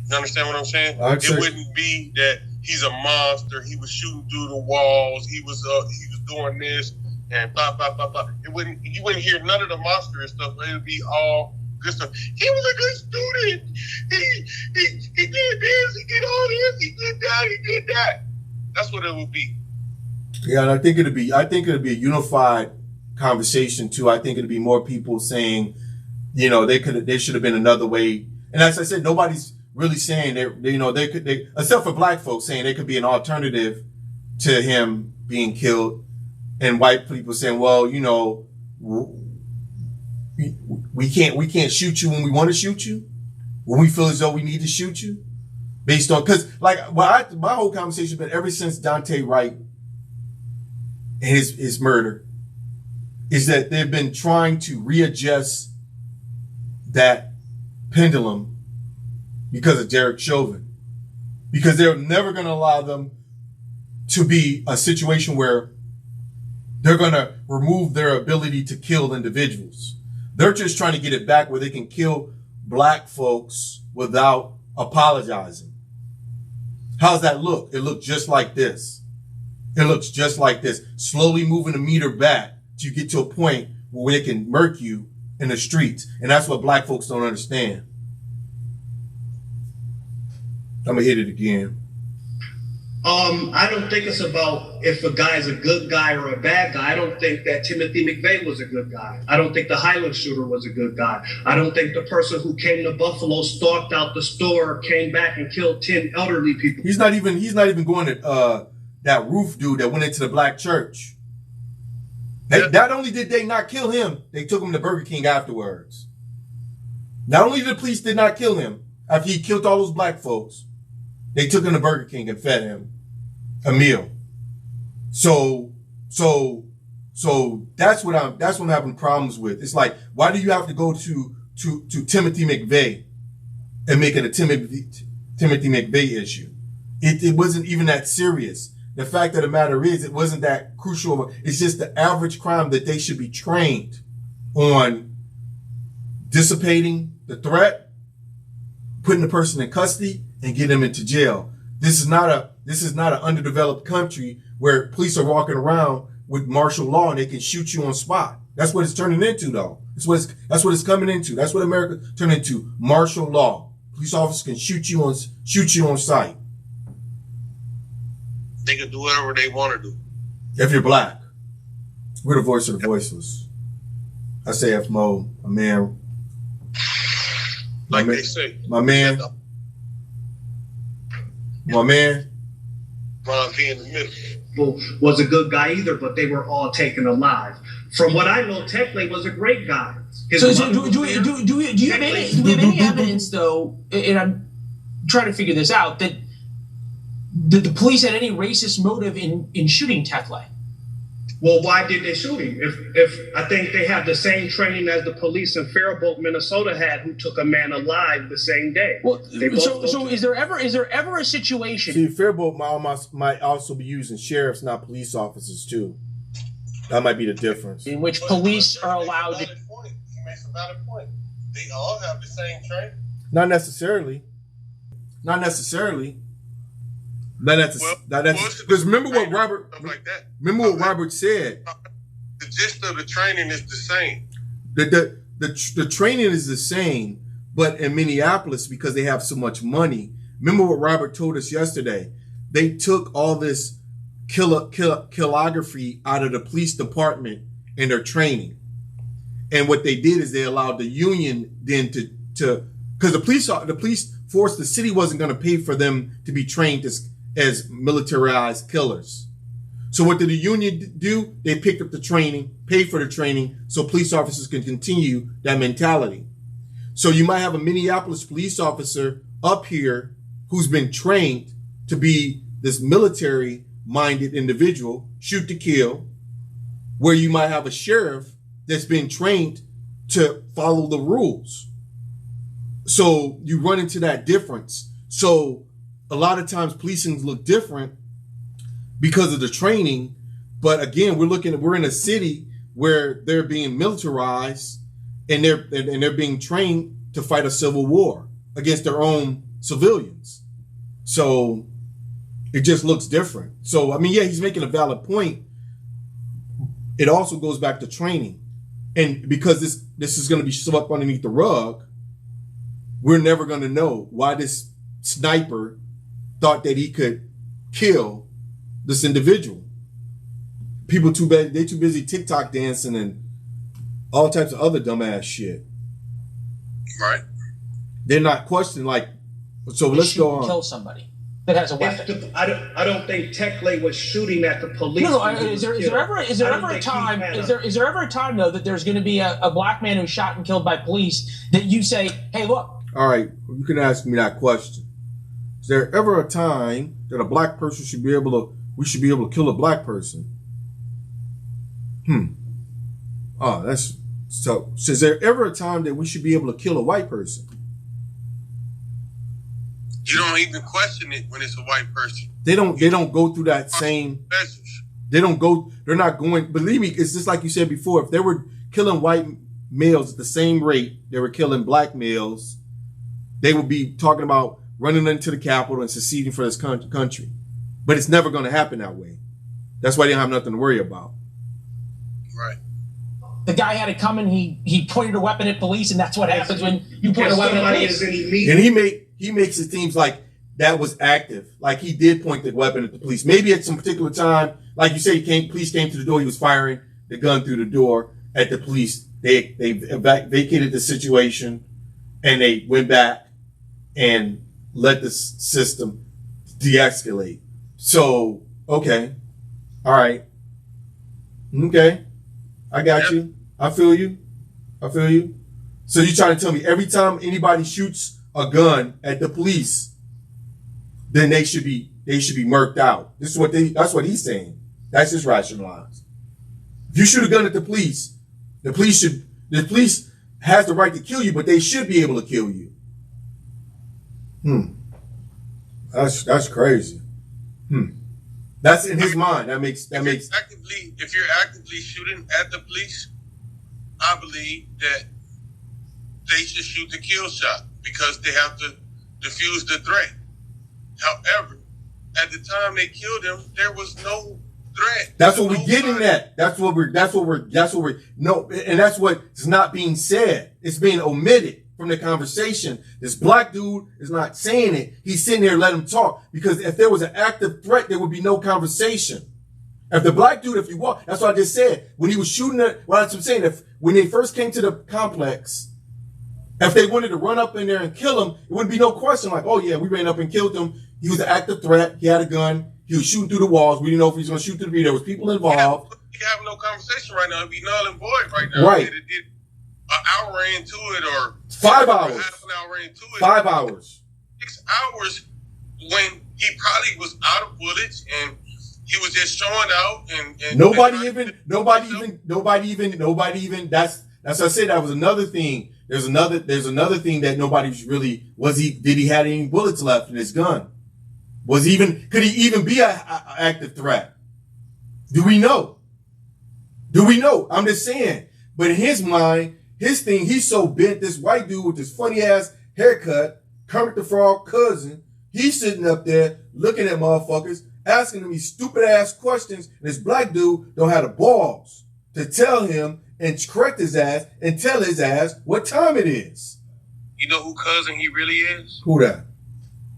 You understand what I'm saying? It wouldn't be that he's a monster. He was shooting through the walls. He was doing this and blah blah blah blah. You wouldn't hear none of the monstrous stuff. It would be all good stuff. He was a good student. He did this. He did all this. He did that. That's what it would be. Yeah, and I think it'd be a unified conversation too. I think it'd be more people saying, there should have been another way. And as I said, nobody's really saying they except for black folks saying there could be an alternative to him being killed, and white people saying, well, we can't shoot you when we want to shoot you, when we feel as though we need to shoot you, based on my whole conversation has been ever since Dante Wright and his murder is that they've been trying to readjust that pendulum because of Derek Chauvin, because they're never going to allow them to be a situation where they're going to remove their ability to kill individuals. They're just trying to get it back where they can kill black folks without apologizing. How's that look? It looks just like this. Slowly moving the meter back till you get to a point where they can murk you in the streets. And that's what black folks don't understand. I'm going to hit it again. I don't think it's about if a guy's a good guy or a bad guy. I don't think that Timothy McVeigh was a good guy. I don't think the Highland shooter was a good guy. I don't think the person who came to Buffalo, stalked out the store, came back and killed 10 elderly people. He's not even going to that roof dude that went into the black church. Not only did they not kill him, they took him to Burger King afterwards. Not only did the police did not kill him after he killed all those black folks, they took him to Burger King and fed him a meal. So that's what I'm having problems with. It's like, why do you have to go to Timothy McVeigh and make it a Timothy McVeigh issue? It wasn't even that serious. The fact of the matter is, it wasn't that crucial. It's just the average crime that they should be trained on dissipating the threat, putting the person in custody, and get them into jail. This is not an underdeveloped country where police are walking around with martial law and they can shoot you on spot. That's what it's turning into, though. That's what it's coming into. That's what America turned into. Martial law. Police officers can shoot you on sight. They can do whatever they want to do. If you're black, we're the voice of the voiceless. SAF Moe, a man. Like they say. My man. Ron V in the middle. Was a good guy either, but they were all taken alive. From what I know, Techley was a great guy. So do we have any evidence, though, and I'm trying to figure this out, that the police had any racist motive in shooting Techley? Well, why did they shoot him? If I think they have the same training as the police in Faribault, Minnesota had, who took a man alive the same day. Well, so is there ever a situation? See, Faribault might also be using sheriffs, not police officers, too. That might be the difference. In which police are allowed to. He makes a valid point. They all have the same training. Not necessarily. Not necessarily. Because remember what Robert. Remember what Robert said. The gist of the training is the same. The training is the same, but in Minneapolis, because they have so much money. Remember what Robert told us yesterday. They took all this killography out of the police department in their training, and what they did is they allowed the union then to because the police force, the city wasn't going to pay for them to be trained as militarized killers. So what did the union do? They picked up the training, paid for the training, so police officers can continue that mentality. So you might have a Minneapolis police officer up here who's been trained to be this military-minded individual, shoot to kill, where you might have a sheriff that's been trained to follow the rules. So you run into that difference. So a lot of times policing look different because of the training. But again, we're in a city where they're being militarized and they're being trained to fight a civil war against their own civilians. So it just looks different. So, I mean, yeah, he's making a valid point. It also goes back to training. And because this is going to be swept underneath the rug, we're never going to know why this sniper thought that he could kill this individual. People they're too busy TikTok dancing and all types of other dumbass shit. Right. They're not questioning, like, so let's go on. Kill somebody that has a weapon. I don't think Techley was shooting at the police. No, is there ever a time though that there's going to be a black man who's shot and killed by police that you say, hey, look. All right, you can ask me that question. Is there ever a time that a black person we should be able to kill a black person? Oh, that's so. Is there ever a time that we should be able to kill a white person? You don't even question it when it's a white person. They don't go through that same. They're not going. Believe me, it's just like you said before. If they were killing white males at the same rate they were killing black males, they would be talking about running into the Capitol and seceding for this country. But it's never going to happen that way. That's why they don't have nothing to worry about. Right. The guy had it coming. He pointed a weapon at police, and that's what happens when you point a weapon at police. And he makes it seem like that was active. Like he did point the weapon at the police. Maybe at some particular time, like you say, police came to the door. He was firing the gun through the door at the police. They vacated the situation, and they went back and let the system de-escalate. So, okay. All right. Okay. I got you. I feel you. So you're trying to tell me every time anybody shoots a gun at the police, then they should be murked out. That's what he's saying. That's just rationalized. If you shoot a gun at the police has the right to kill you, but they should be able to kill you. That's crazy. That's in his mind. That makes. If you're actively shooting at the police, I believe that they should shoot the kill shot because they have to defuse the threat. However, at the time they killed him, there was no threat. That's what we're getting at. That's what we're no, and that's what's not being said. It's being omitted from the conversation. This black dude is not saying it. He's sitting there, let him talk. Because if there was an active threat, there would be no conversation. If the black dude, if you walk, that's what I just said. When he was shooting that's what I'm saying. When they first came to the complex, if they wanted to run up in there and kill him, it wouldn't be no question like, oh yeah, we ran up and killed him. He was an active threat. He had a gun. He was shooting through the walls. We didn't know if he was going to shoot through the. There was people involved. can have no conversation right now. It'd be null and void right now. Right. It an hour into it or 5 hours. Half an hour into it. 5 hours. 6 hours when he probably was out of bullets and he was just showing out and nobody even that's what I said. That was another thing. There's another thing that nobody's really did he had any bullets left in his gun? Could he even be a active threat? Do we know? I'm just saying. But in his mind, his thing, he's so bent, this white dude with this funny ass haircut, Kermit the Frog cousin, he's sitting up there looking at motherfuckers, asking them these stupid ass questions, and this black dude don't have the balls to tell him and correct his ass and tell his ass what time it is. You know who cousin he really is? Who that?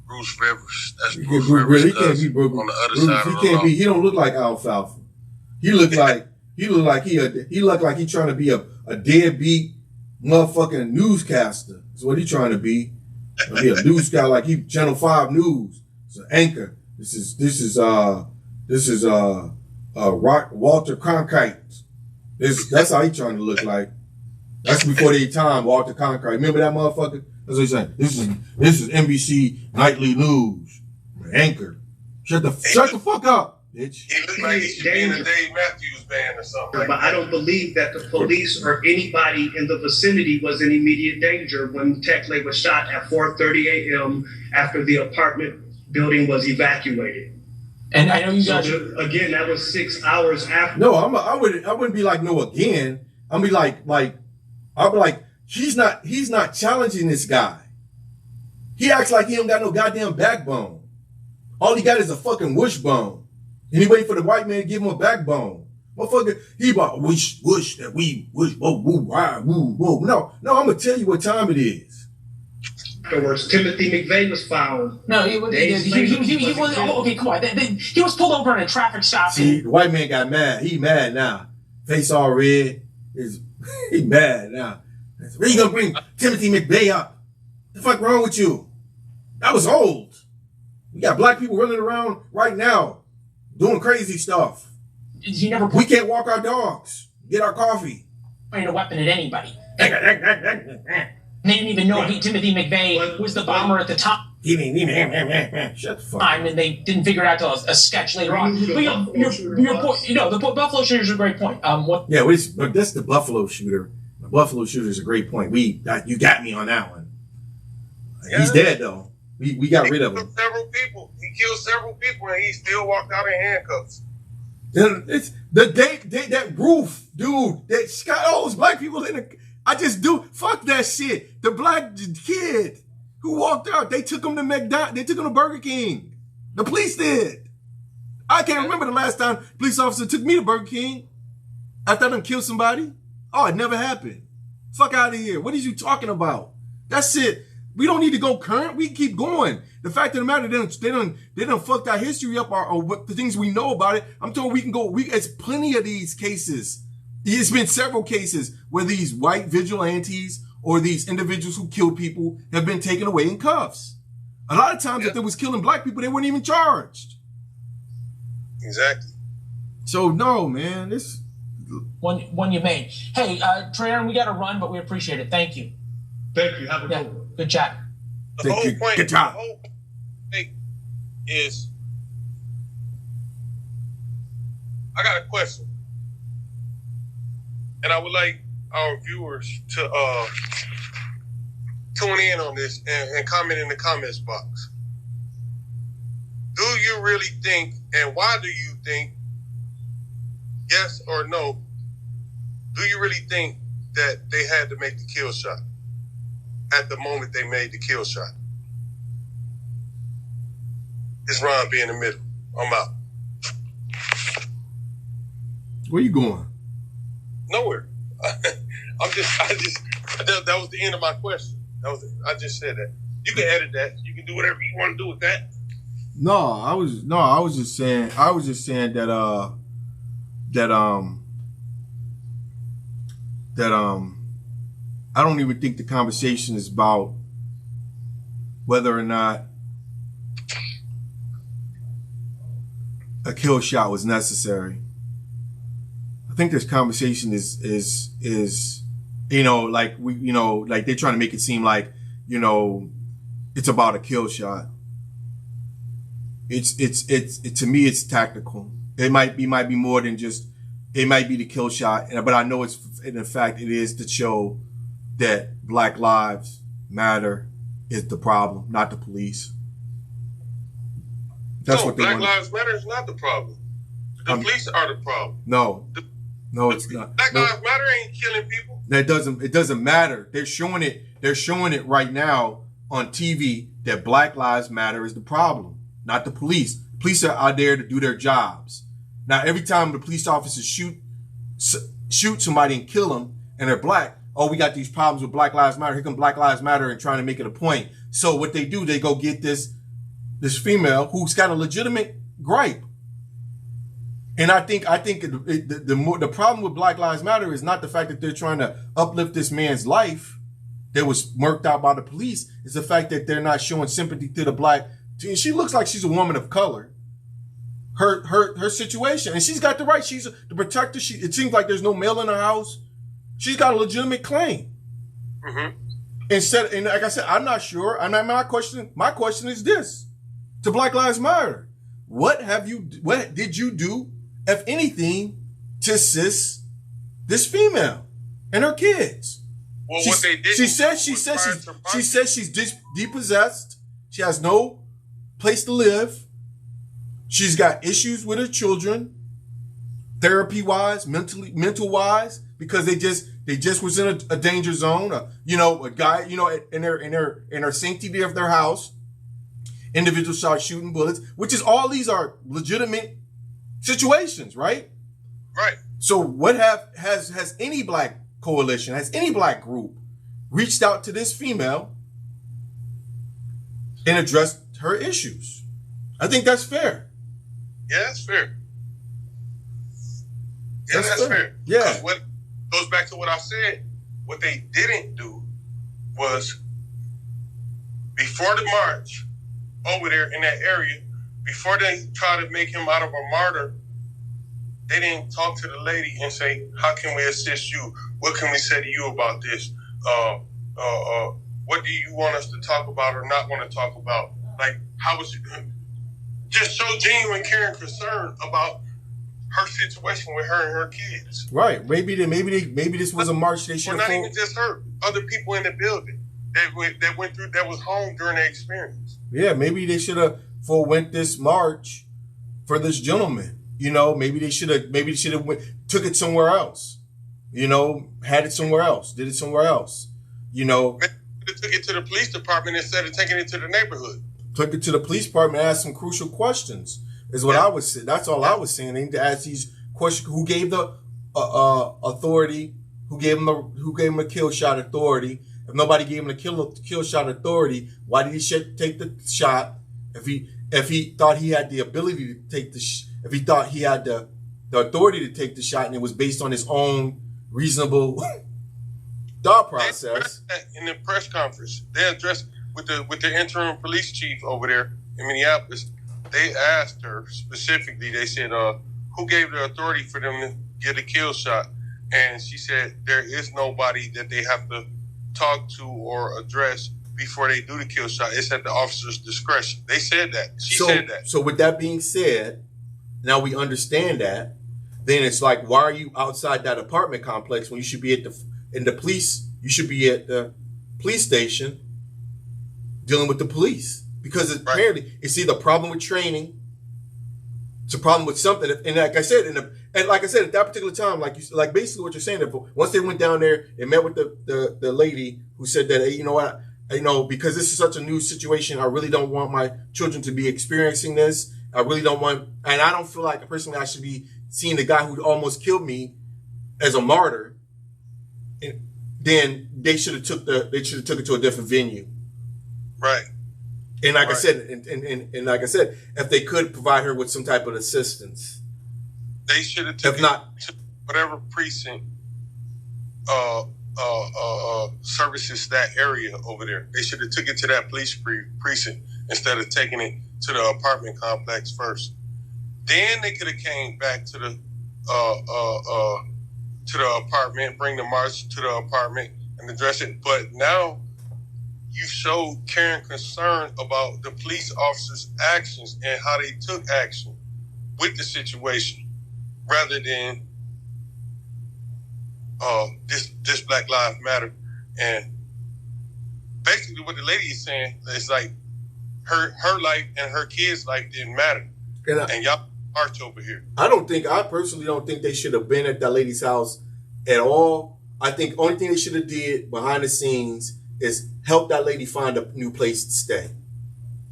Bruce Rivers. That's Bruce Rivers. He can't be Bruce. On the other side of the law. He don't look like Alfalfa. He look like he trying to be a deadbeat motherfucking newscaster. That's what he trying to be. Be a news guy like he Channel 5 News. It's an anchor. This is Walter Cronkite. That's how he trying to look like. That's before their time, Walter Cronkite. Remember that motherfucker? That's what he's saying. This is NBC Nightly News. Anchor. Shut the fuck up, bitch. He looks like he should be in a Dave Matthews band or something. But I don't believe that the police or anybody in the vicinity was in immediate danger when Techley was shot at 4:30 a.m. after the apartment building was evacuated. And I know you guys. Again, that was 6 hours after. No, I wouldn't be like no again. I'll be like I'll be like he's not challenging this guy. He acts like he don't got no goddamn backbone. All he got is a fucking wishbone. And he wait for the white man to give him a backbone. Motherfucker, he about wish that we wish whoa woo woo whoa. No, I'm gonna tell you what time it is. Afterwards, Timothy McVeigh was found. No, he was. Okay, come on. He was pulled over in a traffic stop. See, the white man got mad. He mad now. Face all red. He mad now. Where you gonna bring Timothy McVeigh up? The fuck wrong with you? That was old. We got black people running around right now doing crazy stuff. We can't walk our dogs, get our coffee. Pointing a weapon at anybody. They didn't even know Timothy McVeigh was the bomber at the time. Shut the fuck up. And they didn't figure it out till a sketch later on. But your point, the Buffalo shooter is a great point. Yeah, but that's the Buffalo shooter. The Buffalo shooter is a great point. You got me on that one. Yeah. He's dead though. We got rid of him. He killed several people, and he still walked out in handcuffs. It's that roof, dude. That got all those black people in it. Fuck that shit. The black kid who walked out, they took him to McDonald's. They took him to Burger King. The police did. I can't remember the last time a police officer took me to Burger King after I done killed somebody. Oh, it never happened. Fuck out of here. What are you talking about? That's it. We don't need to go current. We can keep going. The fact of the matter, they done fucked our history up or what the things we know about it. I'm told we can go. It's plenty of these cases. It's been several cases where these white vigilantes or these individuals who kill people have been taken away in cuffs. A lot of times, if they was killing black people, they weren't even charged. Exactly. So no, man, this one you made. Hey, Trayon, we got to run, but we appreciate it. Thank you. Thank you. Have a good one. Good chat. The whole point is, I got a question, and I would like our viewers to tune in on this and comment in the comments box. Do you really think, and why do you think, yes or no, do you really think that they had to make the kill shot at the moment they made the kill shot? It's Ron be in the middle. I'm out. Where you going? Nowhere. That was the end of my question. I just said that. You can edit that. You can do whatever you want to do with that. I was just saying that I don't even think the conversation is about whether or not a kill shot was necessary. think this conversation is like like they're trying to make it seem like, it's about a kill shot. It's to me, it's tactical. It might be more than just, it might be the kill shot, but I know in fact it is to show that Black Lives Matter is the problem, not the police. That's what they Black want. Lives Matter is not the problem. The police are the problem. No, it's not. Black Lives Matter ain't killing people. It doesn't matter. They're showing it right now on TV that Black Lives Matter is the problem, not the police. Police are out there to do their jobs. Now, every time the police officers shoot somebody and kill them, and they're black, oh, we got these problems with Black Lives Matter. Here come Black Lives Matter and trying to make it a point. So what they do, they go get this female who's got a legitimate gripe. And I think the problem with Black Lives Matter is not the fact that they're trying to uplift this man's life that was murked out by the police. It's the fact that they're not showing sympathy to the black. She looks like she's a woman of color. Her situation, and she's got the right. She's the protector. It seems like there's no male in her house. She's got a legitimate claim. Mm-hmm. And like I said, I'm not sure. My question is this: to Black Lives Matter, what did you do, if anything, to assist this female and her kids? Well, what they did. She says she's depossessed. She has no place to live. She's got issues with her children, therapy-wise, mental wise, because they just was in a danger zone. A guy, in her sanctity of their house, individuals start shooting bullets, which is all these are legitimate situations, right? Right. So what has any black coalition, has any black group reached out to this female and addressed her issues? I think that's fair. Yeah, that's fair. Yeah, that's fair. Yeah. Because what goes back to what I said, what they didn't do was before the march over there in that area, before they try to make him out of a martyr, they didn't talk to the lady and say, how can we assist you? What can we say to you about this? What do you want us to talk about or not want to talk about? Like, how was it? Just show genuine care and concern about her situation with her and her kids. Right. Maybe this was a march they should have. Well, not even just her. Other people in the building that went through, that was home during the experience. Yeah, maybe they should have forewent this march for this gentleman. Maybe they should have took it somewhere else. Had it somewhere else, did it somewhere else. Maybe they took it to the police department instead of taking it to the neighborhood. Took it to the police department and asked some crucial questions. Is what I was saying. That's all I was saying. They need to ask these questions. Who gave the authority? Who gave him a kill shot authority? If nobody gave him the kill shot authority, why did he take the shot? If he thought he had the ability to take if he thought he had the authority to take the shot, and it was based on his own reasonable thought process. In the press conference, they addressed with the interim police chief over there in Minneapolis. They asked her specifically, they said, who gave the authority for them to get a kill shot? And she said, there is nobody that they have to talk to or address before they do the kill shot. It's at the officer's discretion. They said that. She said that. So with that being said, now we understand that. Then it's like, why are you outside that apartment complex when you should be you should be at the police station dealing with the police? Because apparently it's either a problem with training, it's a problem with something. And like I said, at that particular time, like basically what you're saying, once they went down there and met with the lady who said that, hey, because this is such a new situation, I really don't want my children to be experiencing this. I really don't want, and I don't feel like personally I should be seeing the guy who almost killed me as a martyr. And then they should have took it to a different venue. Right. And like I said, and like I said, if they could provide her with some type of assistance, they should have taken to whatever precinct services that area over there. They should have took it to that police precinct instead of taking it to the apartment complex first. Then they could have came back to the to the apartment, bring the march to the apartment and address it. But now you showed caring concern about the police officers' actions and how they took action with the situation, rather than this Black Lives Matter. And basically what the lady is saying is like her life and her kids' life didn't matter. And y'all march over here. I personally don't think they should have been at that lady's house at all. I think only thing they should have did behind the scenes is help that lady find a new place to stay.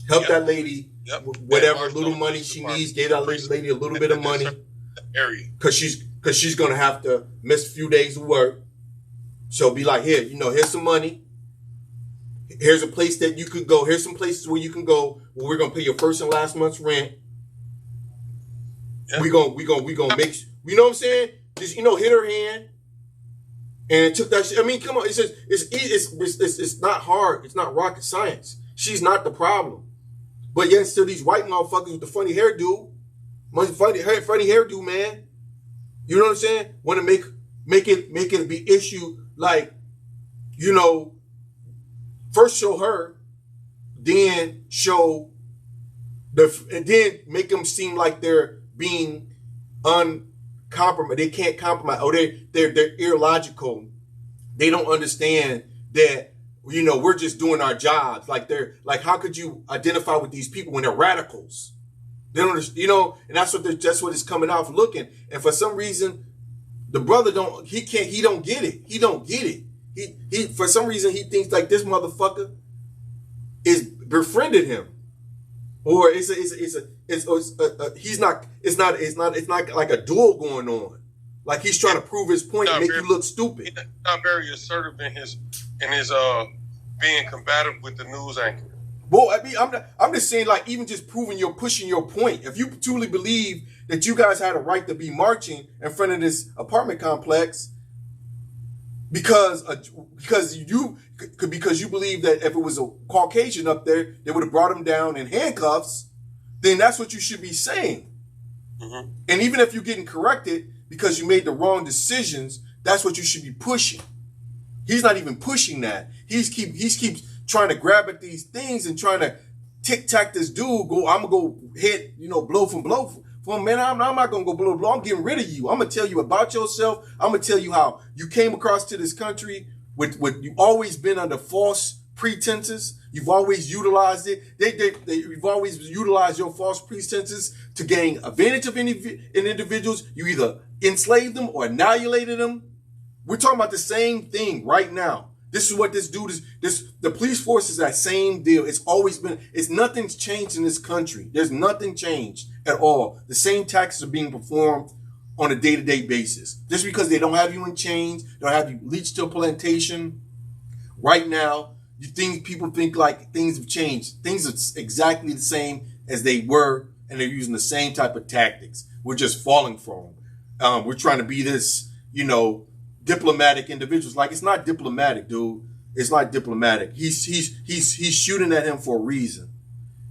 Help that lady, whatever little money she needs, gave that lady a little bit of money. Area. Cause she's gonna have to miss a few days of work. So be like, here, here's some money. Here's a place that you could go. Here's some places where you can go where we're gonna pay your first and last month's rent. Yeah. We gonna make, you know what I'm saying? Just, hit her hand and took that shit. I mean, come on, it's not hard. It's not rocket science. She's not the problem. But yet still these white motherfuckers with the funny hairdo, funny hairdo, man. You know what I'm saying? Want to make it be issue like, first show her, then then make them seem like they're being uncompromised. They can't compromise. Or they're illogical. They don't understand that, we're just doing our jobs. Like how could you identify with these people when they're radicals? They don't understand, and that's what is coming out for looking. And for some reason, the brother don't get it. He don't get it. He for some reason he thinks like this motherfucker is befriended him. Or it's not like a duel going on. Like he's trying to prove his point and make you look stupid. He's not very assertive in his being combative with the news anchor. Well, I mean, I'm just saying, like, even just pushing your point. If you truly believe that you guys had a right to be marching in front of this apartment complex because you believe that if it was a Caucasian up there, they would have brought him down in handcuffs, then that's what you should be saying. Mm-hmm. And even if you're getting corrected because you made the wrong decisions, that's what you should be pushing. He's not even pushing that. He keeps trying to grab at these things and trying to tic-tac this dude. I'm gonna go hit, blow for him. Man, I'm not gonna go blow. I'm getting rid of you. I'm gonna tell you about yourself. I'm gonna tell you how you came across to this country with you've always been under false pretenses. You've always utilized it. You've always utilized your false pretenses to gain advantage of individuals. You either enslaved them or annihilated them. We're talking about the same thing right now. This is what this dude is. The police force is that same deal. It's always been. Nothing's changed in this country. There's nothing changed at all. The same taxes are being performed on a day-to-day basis. Just because they don't have you in chains, don't have you leached to a plantation. Right now, people think like things have changed. Things are exactly the same as they were, and they're using the same type of tactics. We're just falling for them. We're trying to be this, diplomatic individuals. Like, it's not diplomatic, dude. It's not diplomatic. He's shooting at him for a reason.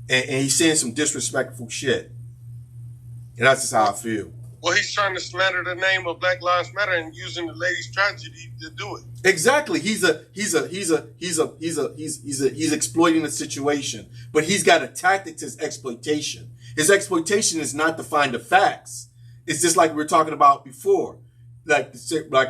And he's saying some disrespectful shit. And that's just how I feel. Well, he's trying to slander the name of Black Lives Matter and using the lady's tragedy to do it. Exactly. He's exploiting the situation. But he's got a tactic to his exploitation. His exploitation is not to find the facts. It's just like we were talking about before. Like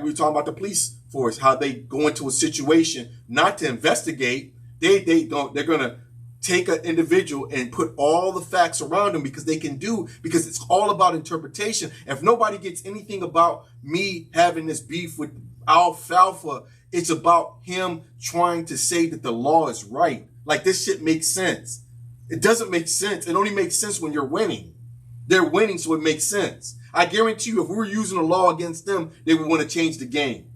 we were talking about the police force, how they go into a situation not to investigate. They're gonna take an individual and put all the facts around them because it's all about interpretation. If nobody gets anything about me having this beef with Alfalfa, it's about him trying to say that the law is right. Like, this shit makes sense. It doesn't make sense. It only makes sense when you're winning. They're winning, so it makes sense. I guarantee you, if we were using a law against them, they would want to change the game.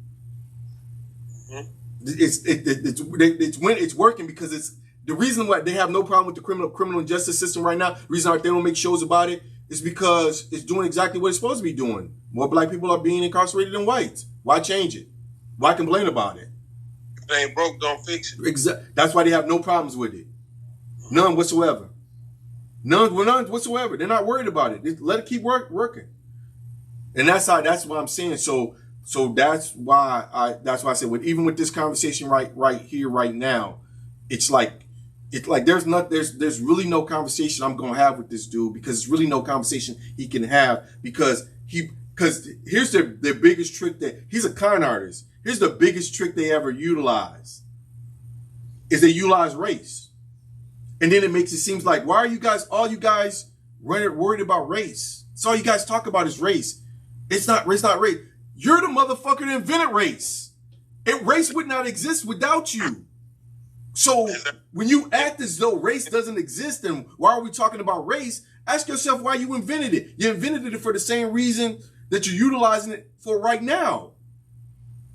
Mm-hmm. It's working because it's the reason why they have no problem with the criminal justice system right now. The reason why they don't make shows about it is because it's doing exactly what it's supposed to be doing. More black people are being incarcerated than whites. Why change it? Why complain about it? If they ain't broke, don't fix it. That's why they have no problems with it. None whatsoever. None whatsoever. They're not worried about it. Let it keep working. And that's what I'm saying. So that's why I said, even with this conversation right here, right now, it's like there's really no conversation I'm gonna have with this dude, because it's really no conversation he can have, because here's their biggest trick, that he's a con artist. Here's the biggest trick they ever utilize, is they utilize race. And then it makes it seem like, why are all you guys worried about race? It's all you guys talk about is race. It's not race. You're the motherfucker that invented race. Race would not exist without you. So when you act as though race doesn't exist, and why are we talking about race? Ask yourself why you invented it. You invented it for the same reason that you're utilizing it for right now.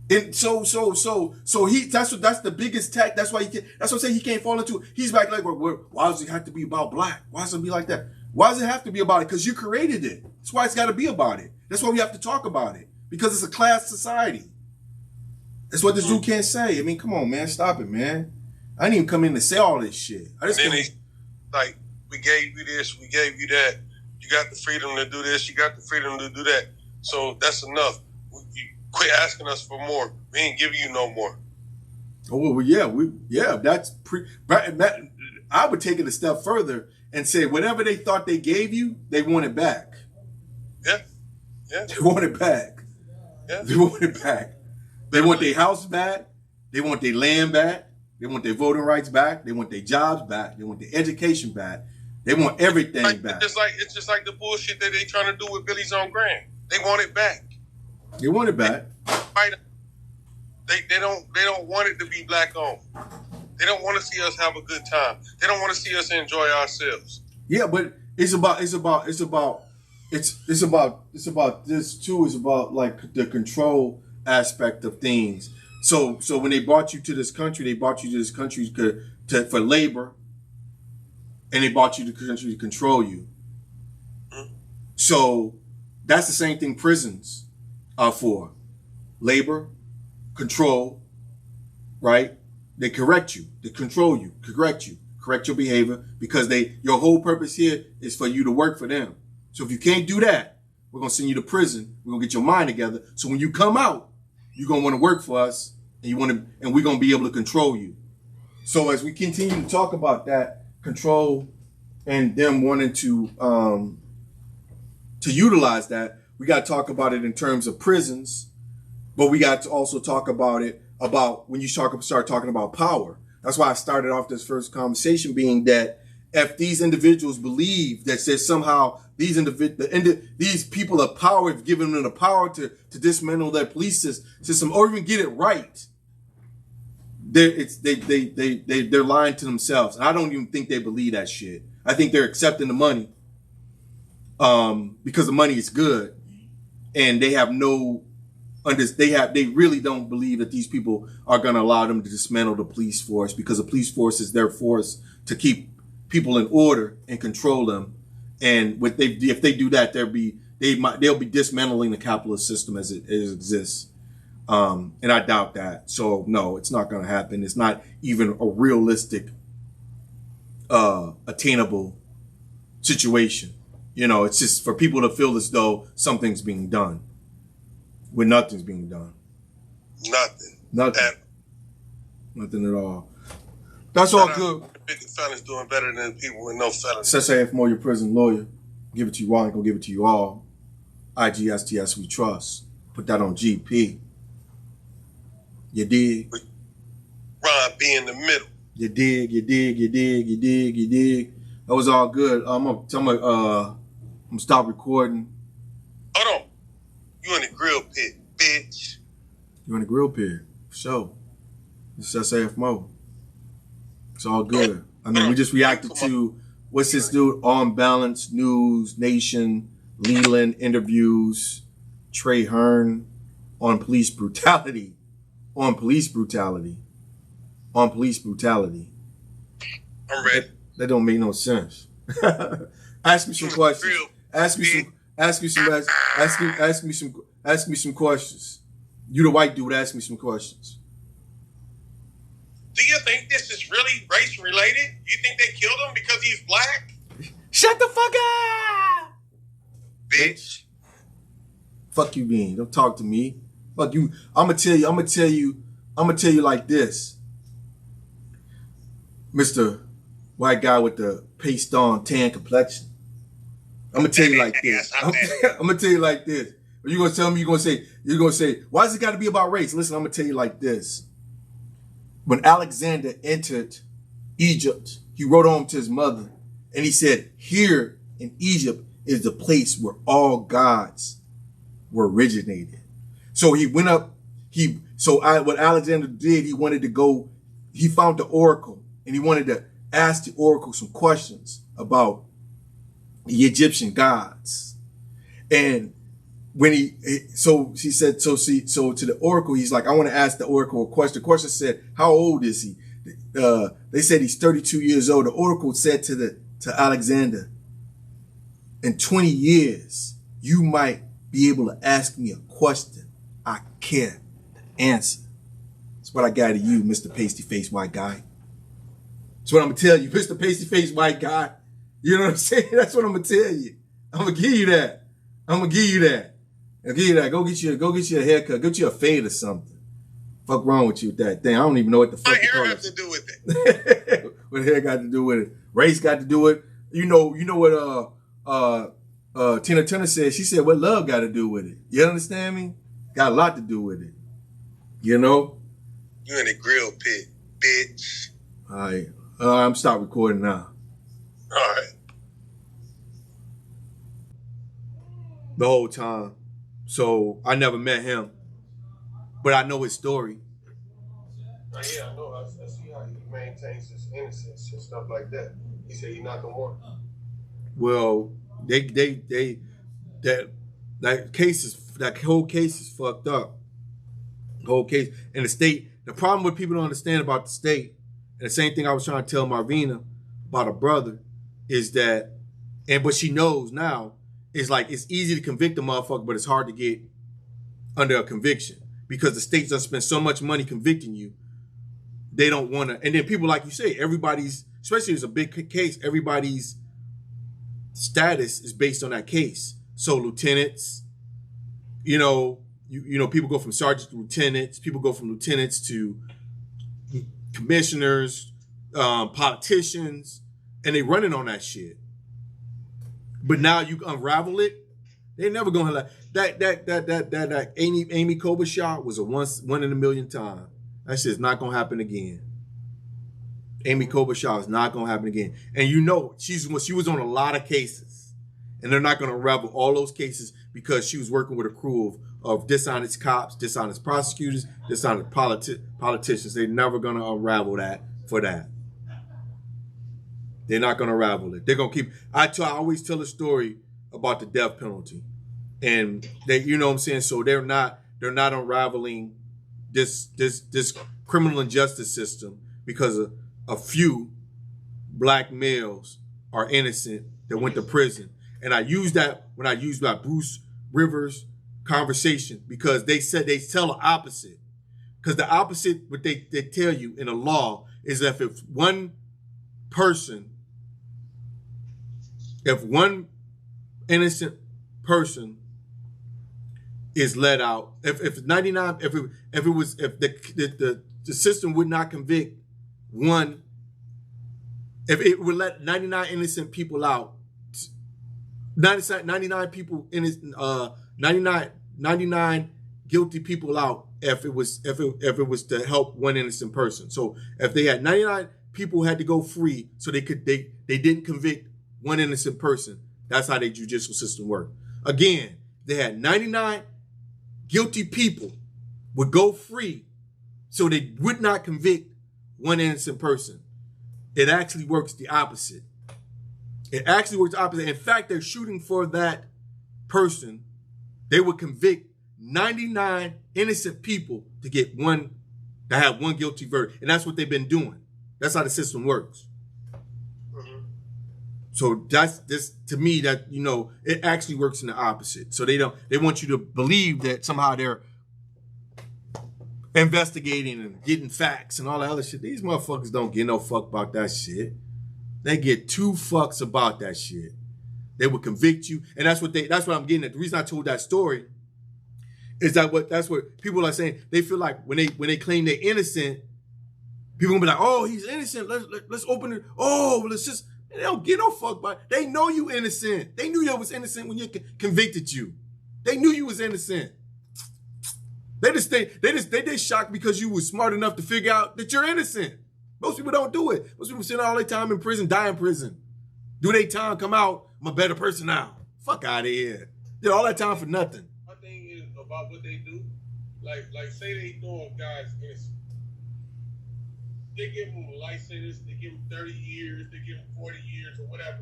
And so that's the biggest tech. That's why that's what I'm saying, he can't fall into it. He's back like, why does it have to be about black? Why does it be like that? Why does it have to be about it? Because you created it. That's why it's got to be about it. That's why we have to talk about it. Because it's a class society. That's what this dude can't say. I mean, come on, man. Stop it, man. I didn't even come in to say all this shit. We gave you this, we gave you that. You got the freedom to do this, you got the freedom to do that. So that's enough. You quit asking us for more. We ain't giving you no more. Oh, well, yeah, that's I would take it a step further and say, whatever they thought they gave you, they want it back. Yeah. They want it back. Yeah. They want it back. They want their house back. They want their land back. They want their voting rights back. They want their jobs back. They want their education back. They want everything back. It's just like the bullshit that they trying to do with Billy's own Grant. They want it back. They want it back. They don't want it to be black owned. They don't want to see us have a good time. They don't want to see us enjoy ourselves. Yeah, but it's about this too. It's about like the control aspect of things. So when they brought you to this country, for labor, and they brought you to the country to control you. Mm-hmm. So that's the same thing prisons are for. Labor, control, right? They correct you, they control you, correct your behavior, because your whole purpose here is for you to work for them. So if you can't do that, we're gonna send you to prison. We're gonna get your mind together. So when you come out, you're gonna want to work for us, and we're gonna be able to control you. So as we continue to talk about that control and them wanting to utilize that, we got to talk about it in terms of prisons, but we got to also talk about it about when you start talking about power. That's why I started off this first conversation being that if these individuals believe that there's somehow these people of power have given them the power to dismantle their police system or even get it right, they're lying to themselves. And I don't even think they believe that shit. I think they're accepting the money because the money is good, and they have they really don't believe that these people are going to allow them to dismantle the police force, because the police force is their force to keep people in order and control them. And if they do that, they'll be dismantling the capitalist system as it exists. And I doubt that. So no, it's not going to happen. It's not even a realistic, attainable situation. It's just for people to feel as though something's being done when nothing's being done. Nothing at all. That's all good. Big felons doing better than people with no felons. SAF Moe, your prison lawyer. Give it to you all. I ain't gonna give it to you all. IGSTS we trust. Put that on GP. You dig? Ron be in the middle. You dig. That was all good. I'm gonna stop recording. Hold on. You in the grill pit, bitch. You in the grill pit, for sure. It's SAF Moe. It's all good. I mean, we just reacted to, what's this dude? On Balance, News, Nation, Leland, interviews, Trey Hearn on police brutality. On police brutality. On police brutality. I'm ready. That don't make no sense. Ask me some questions. Ask me some questions. You the white dude, ask me some questions. Do you think this is really race related? You think they killed him because he's black? Shut the fuck up, bitch. Fuck you mean? Don't talk to me. Fuck you. I'm gonna tell you like this. Mr. White guy with the paste on tan complexion. I'm gonna tell you like this. I'm gonna tell you like this. You're gonna tell me, you're gonna say, why does it gotta be about race? Listen, I'm gonna tell you like this. When Alexander entered Egypt, he wrote home to his mother and he said, here in Egypt is the place where all gods were originated. So he went up, what Alexander did, he wanted to go, he found the oracle and he wanted to ask the oracle some questions about the Egyptian gods. And when she said to the oracle, he's like, I want to ask the oracle a question. The question said, how old is he? They said he's 32 years old. The oracle said to Alexander, in 20 years, you might be able to ask me a question I can't answer. That's what I got to you, Mr. Pasty-Faced White Guy. That's what I'm going to tell you, Mr. Pasty-Faced White Guy. You know what I'm saying? That's what I'm going to tell you. I'm going to give you that. I'll give you that. Go get you a haircut. Get you a fade or something. Fuck wrong with you with that thing? I don't even know what the fuck. What hair have to do with it? What hair got to do with it? Race got to do with it. You know what Tina Turner said? She said, what love got to do with it? You understand me? Got a lot to do with it. You know? You in the grill pit, bitch. All right. I'm stop recording now. All right. The whole time. So I never met him, but I know his story. Yeah, I know. I see how he maintains his innocence and stuff like that. He said he's not the one. Well, that whole case is fucked up. The whole case. And the state, the problem with people don't understand about the state, and the same thing I was trying to tell Marvina about her brother, is that, but she knows now, it's like it's easy to convict a motherfucker, but it's hard to get under a conviction because the states don't spend so much money convicting you. They don't want to. And then people, like you say, everybody's, especially if it's a big case, everybody's status is based on that case. So lieutenants, you know, people go from sergeants to lieutenants. People go from lieutenants to commissioners, politicians, and they running on that shit. But now you unravel it, they're never gonna like that Amy Klobuchar was a one in a million time. That shit's not gonna happen again. Amy Klobuchar is not gonna happen again. And you know, she was on a lot of cases, and they're not gonna unravel all those cases because she was working with a crew of dishonest cops, dishonest prosecutors, dishonest politicians. They're never gonna unravel that for that. They're not going to unravel it. They're going to keep. I always tell a story about the death penalty, and they, you know what I'm saying. So they're not unraveling this criminal injustice system because a few black males are innocent that went to prison. And I use that when I use that Bruce Rivers conversation because they said they tell the opposite. Because the opposite, what they tell you in the law is that if one innocent person is let out, if the system would not convict one, if it would let 99 innocent people out, 99 people innocent, 99 guilty people out, if it was to help one innocent person. So if they had 99 people had to go free, so they didn't convict one innocent person. That's how their judicial system worked. Again, they had 99 guilty people would go free, so they would not convict one innocent person. It actually works the opposite. It actually works the opposite. In fact, they're shooting for that person. They would convict 99 innocent people to have one guilty verdict. And that's what they've been doing. That's how the system works. So that's this to me that, you know, it actually works in the opposite. So they want you to believe that somehow they're investigating and getting facts and all that other shit. These motherfuckers don't give no fuck about that shit. They get 2 fucks about that shit. They would convict you. And that's what I'm getting at. The reason I told that story Is that's what people are saying? They feel like when they claim they're innocent, people gonna be like, oh, he's innocent. Let's open it. Oh, let's just. They don't get no fuck by. They know you innocent. They knew you was innocent when you convicted you. They knew you was innocent. They shocked because you was smart enough to figure out that you're innocent. Most people don't do it. Most people spend all their time in prison, die in prison. Do their time, come out, I'm a better person now. Fuck out of here. Did all that time for nothing. My thing is about what they do. Like say they know a guy's innocent. They give him a life sentence, they give him 30 years, they give him 40 years or whatever.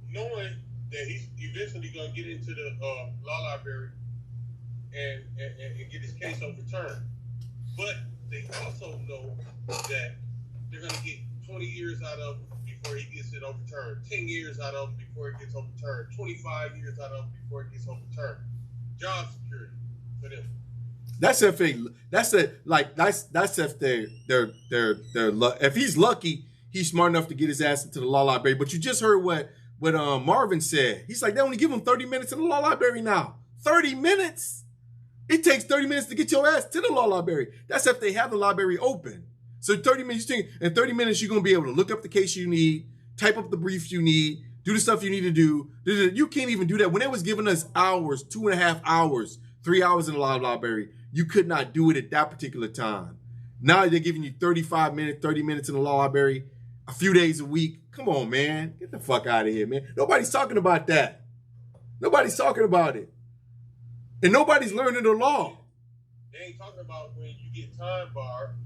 Knowing that he's eventually gonna get into the law library and get his case overturned. But they also know that they're gonna get 20 years out of him before he gets it overturned, 10 years out of him before it gets overturned, 25 years out of him before it gets overturned. Job security for them. That's if if he's lucky, he's smart enough to get his ass into the law library. But you just heard what Marvin said. He's like, they only give him 30 minutes in the law library now. 30 minutes? It takes 30 minutes to get your ass to the law library. That's if they have the library open. So 30 minutes, in 30 minutes, you're going to be able to look up the case you need, type up the briefs you need, do the stuff you need to do. You can't even do that. When they was giving us hours, 2.5 hours, 3 hours in the law library, you could not do it at that particular time. Now they're giving you 35 minutes, 30 minutes in the law library, a few days a week. Come on, man. Get the fuck out of here, man. Nobody's talking about that. Nobody's talking about it. And nobody's learning the law. They ain't talking about when you get time barred.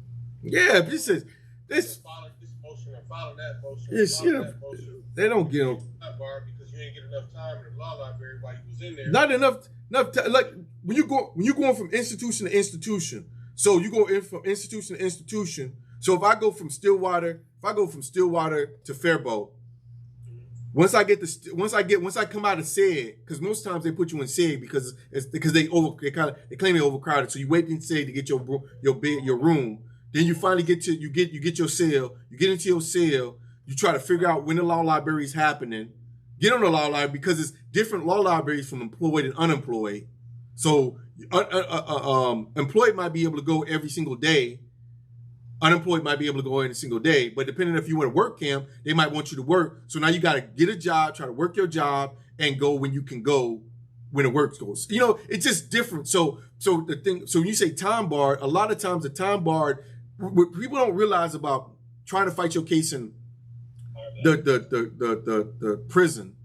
Yeah, this Filing this motion and filing that motion. That motion. They don't get them. Time barred because you ain't get enough time in the law library while you was in there. Not enough time. Like when you're going from institution to institution. So you go in from institution to institution. So if I go from Stillwater to Faribault, once I come out of SAG, because most times they put you in SAG because they claim they overcrowded. So you wait in SAG to get your bed, your room. Then you finally get your cell. You get into your cell. You try to figure out when the law library is happening. Get on the law library because it's different law libraries from employed and unemployed. So employed might be able to go every single day. Unemployed might be able to go every single day. But depending if you want to work camp, they might want you to work. So now you got to get a job, try to work your job, and go when you can go when the work goes. You know, it's just different. So when you say time barred, a lot of times the time barred, what people don't realize about trying to fight your case in the prison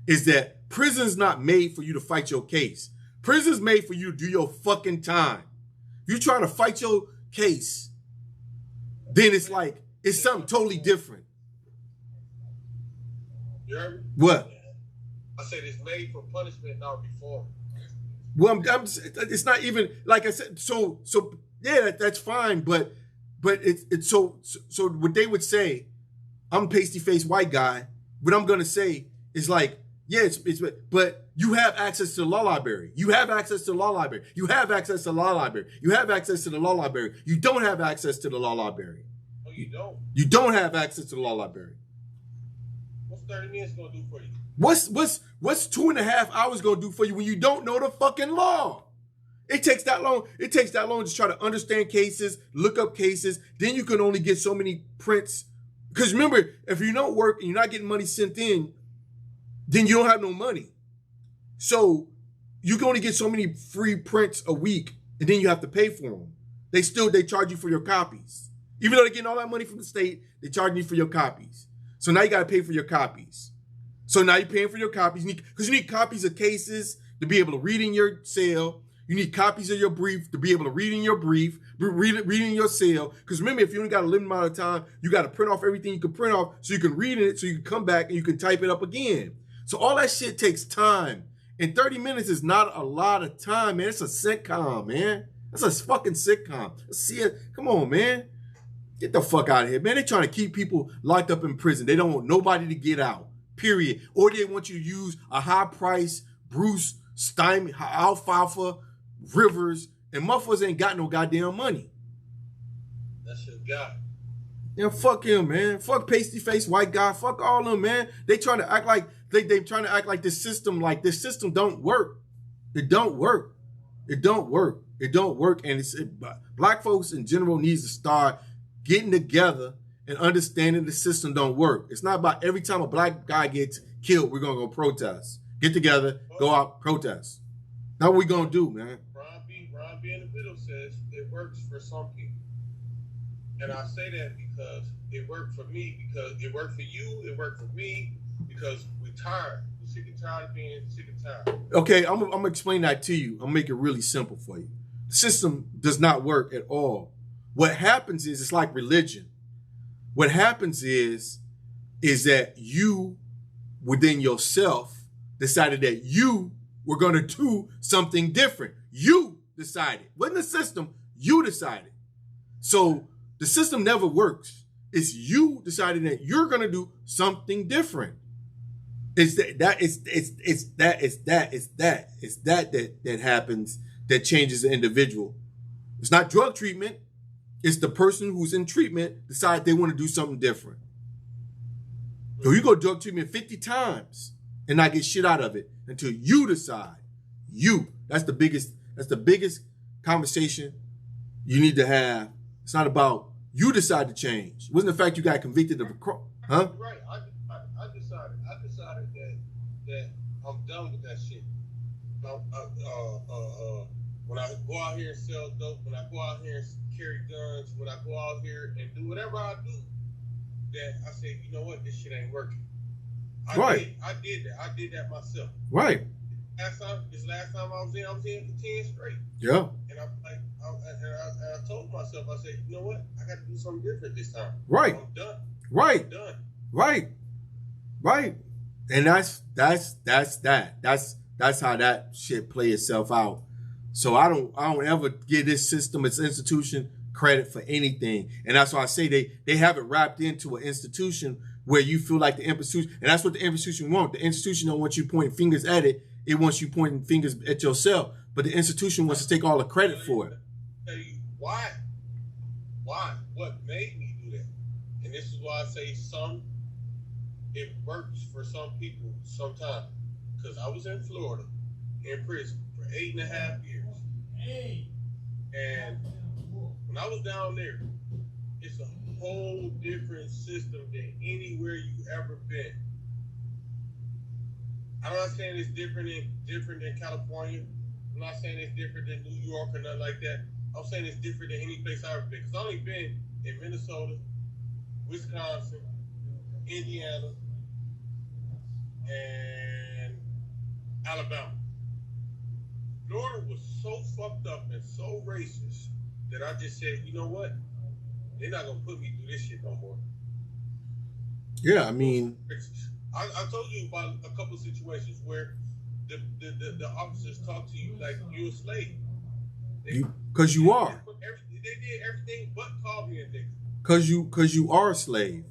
is that prison's not made for you to fight your case. Prison's made for you to do your fucking time. You trying to fight your case, then it's something totally different. You heard me? What? I said it's made for punishment, not reform. Well, it's not even like I said. So yeah, that's fine, but it's so what they would say, I'm a pasty faced white guy. What I'm gonna say is like, yeah, but you have access to the law library. You have access to the law library. You have access to the law library. You have access to the law library. You don't have access to the law library. No, you don't. You don't have access to the law library. What's 30 minutes gonna do for you? What's 2.5 hours gonna do for you when you don't know the fucking law? It takes that long. It takes that long to try to understand cases, look up cases. Then you can only get so many prints. Because remember, if you don't work and you're not getting money sent in, then you don't have no money. So you can only get so many free prints a week, and then you have to pay for them. They charge you for your copies. Even though they're getting all that money from the state, they charge you for your copies. So now you got to pay for your copies. So now you're paying for your copies because you need copies of cases to be able to read in your cell. You need copies of your brief to be able to read in your brief, read in your cell. Because remember, if you only got a limited amount of time, you got to print off everything you can print off so you can read it, so you can come back and you can type it up again. So all that shit takes time. And 30 minutes is not a lot of time, man. It's a sitcom, man. That's a fucking sitcom. Let's see it. Come on, man. Get the fuck out of here, man. They're trying to keep people locked up in prison. They don't want nobody to get out, period. Or they want you to use a high price Bruce Steinman, Alfalfa, Rivers, and motherfuckers ain't got no goddamn money. That's your guy. Yeah, fuck him, man. Fuck pasty face white guy. Fuck all of them, man. They trying to act like they trying to act like this system don't work. It don't work. It don't work. It don't work. And black folks in general needs to start getting together and understanding the system don't work. It's not about every time a black guy gets killed, we're going to go protest. Get together, go out, protest. Not what we going to do, man. Ron B. in the middle says it works for some people. And I say that because it worked for me, because it worked for you, it worked for me, because we're tired. We're sick and tired of being sick and tired. Okay, I'm going to explain that to you. I'm going to make it really simple for you. The system does not work at all. What happens is, it's like religion. What happens is that you, within yourself, decided that you were going to do something different. You decided. It wasn't the system. You decided. So the system never works. It's you deciding that you're going to do something different. It's that happens that changes the individual. It's not drug treatment. It's the person who's in treatment decide they want to do something different. So you go drug treatment 50 times and not get shit out of it until you decide. You. That's the biggest conversation you need to have. It's not about you decide to change. It wasn't the fact you got convicted of a crime. Huh? Right. I decided that I'm done with that shit. When I go out here and sell dope, when I go out here and carry guns, when I go out here and do whatever I do, that I say, you know what, this shit ain't working. I did that myself. Right. Last time I was in for 10 straight. Yeah. And I told myself, I said, you know what, I got to do something different this time. Right. I'm done. Right. I'm done. Right. Right. And that's how that shit play itself out. So I don't ever give this system, its institution, credit for anything. And that's why I say they have it wrapped into an institution where you feel like the institution, and that's what the institution wants. The institution don't want you pointing fingers at it. It wants you pointing fingers at yourself. But the institution wants to take all the credit for it. Tell you why? What made me do that? And this is why I say it works for some people sometimes. Because I was in Florida, in prison, for 8.5 years. And when I was down there, it's a whole different system than anywhere you ever been. I'm not saying it's different than California. I'm not saying it's different than New York or nothing like that. I'm saying it's different than any place I've ever been. Because I've only been in Minnesota, Wisconsin, Indiana, and Alabama. Florida was so fucked up and so racist that I just said, you know what? They're not gonna put me through this shit no more. Yeah, I mean, I told you about a couple of situations where the officers talk to you like you're a slave. Because you are. They did everything but call me a nigga. Because you are a slave.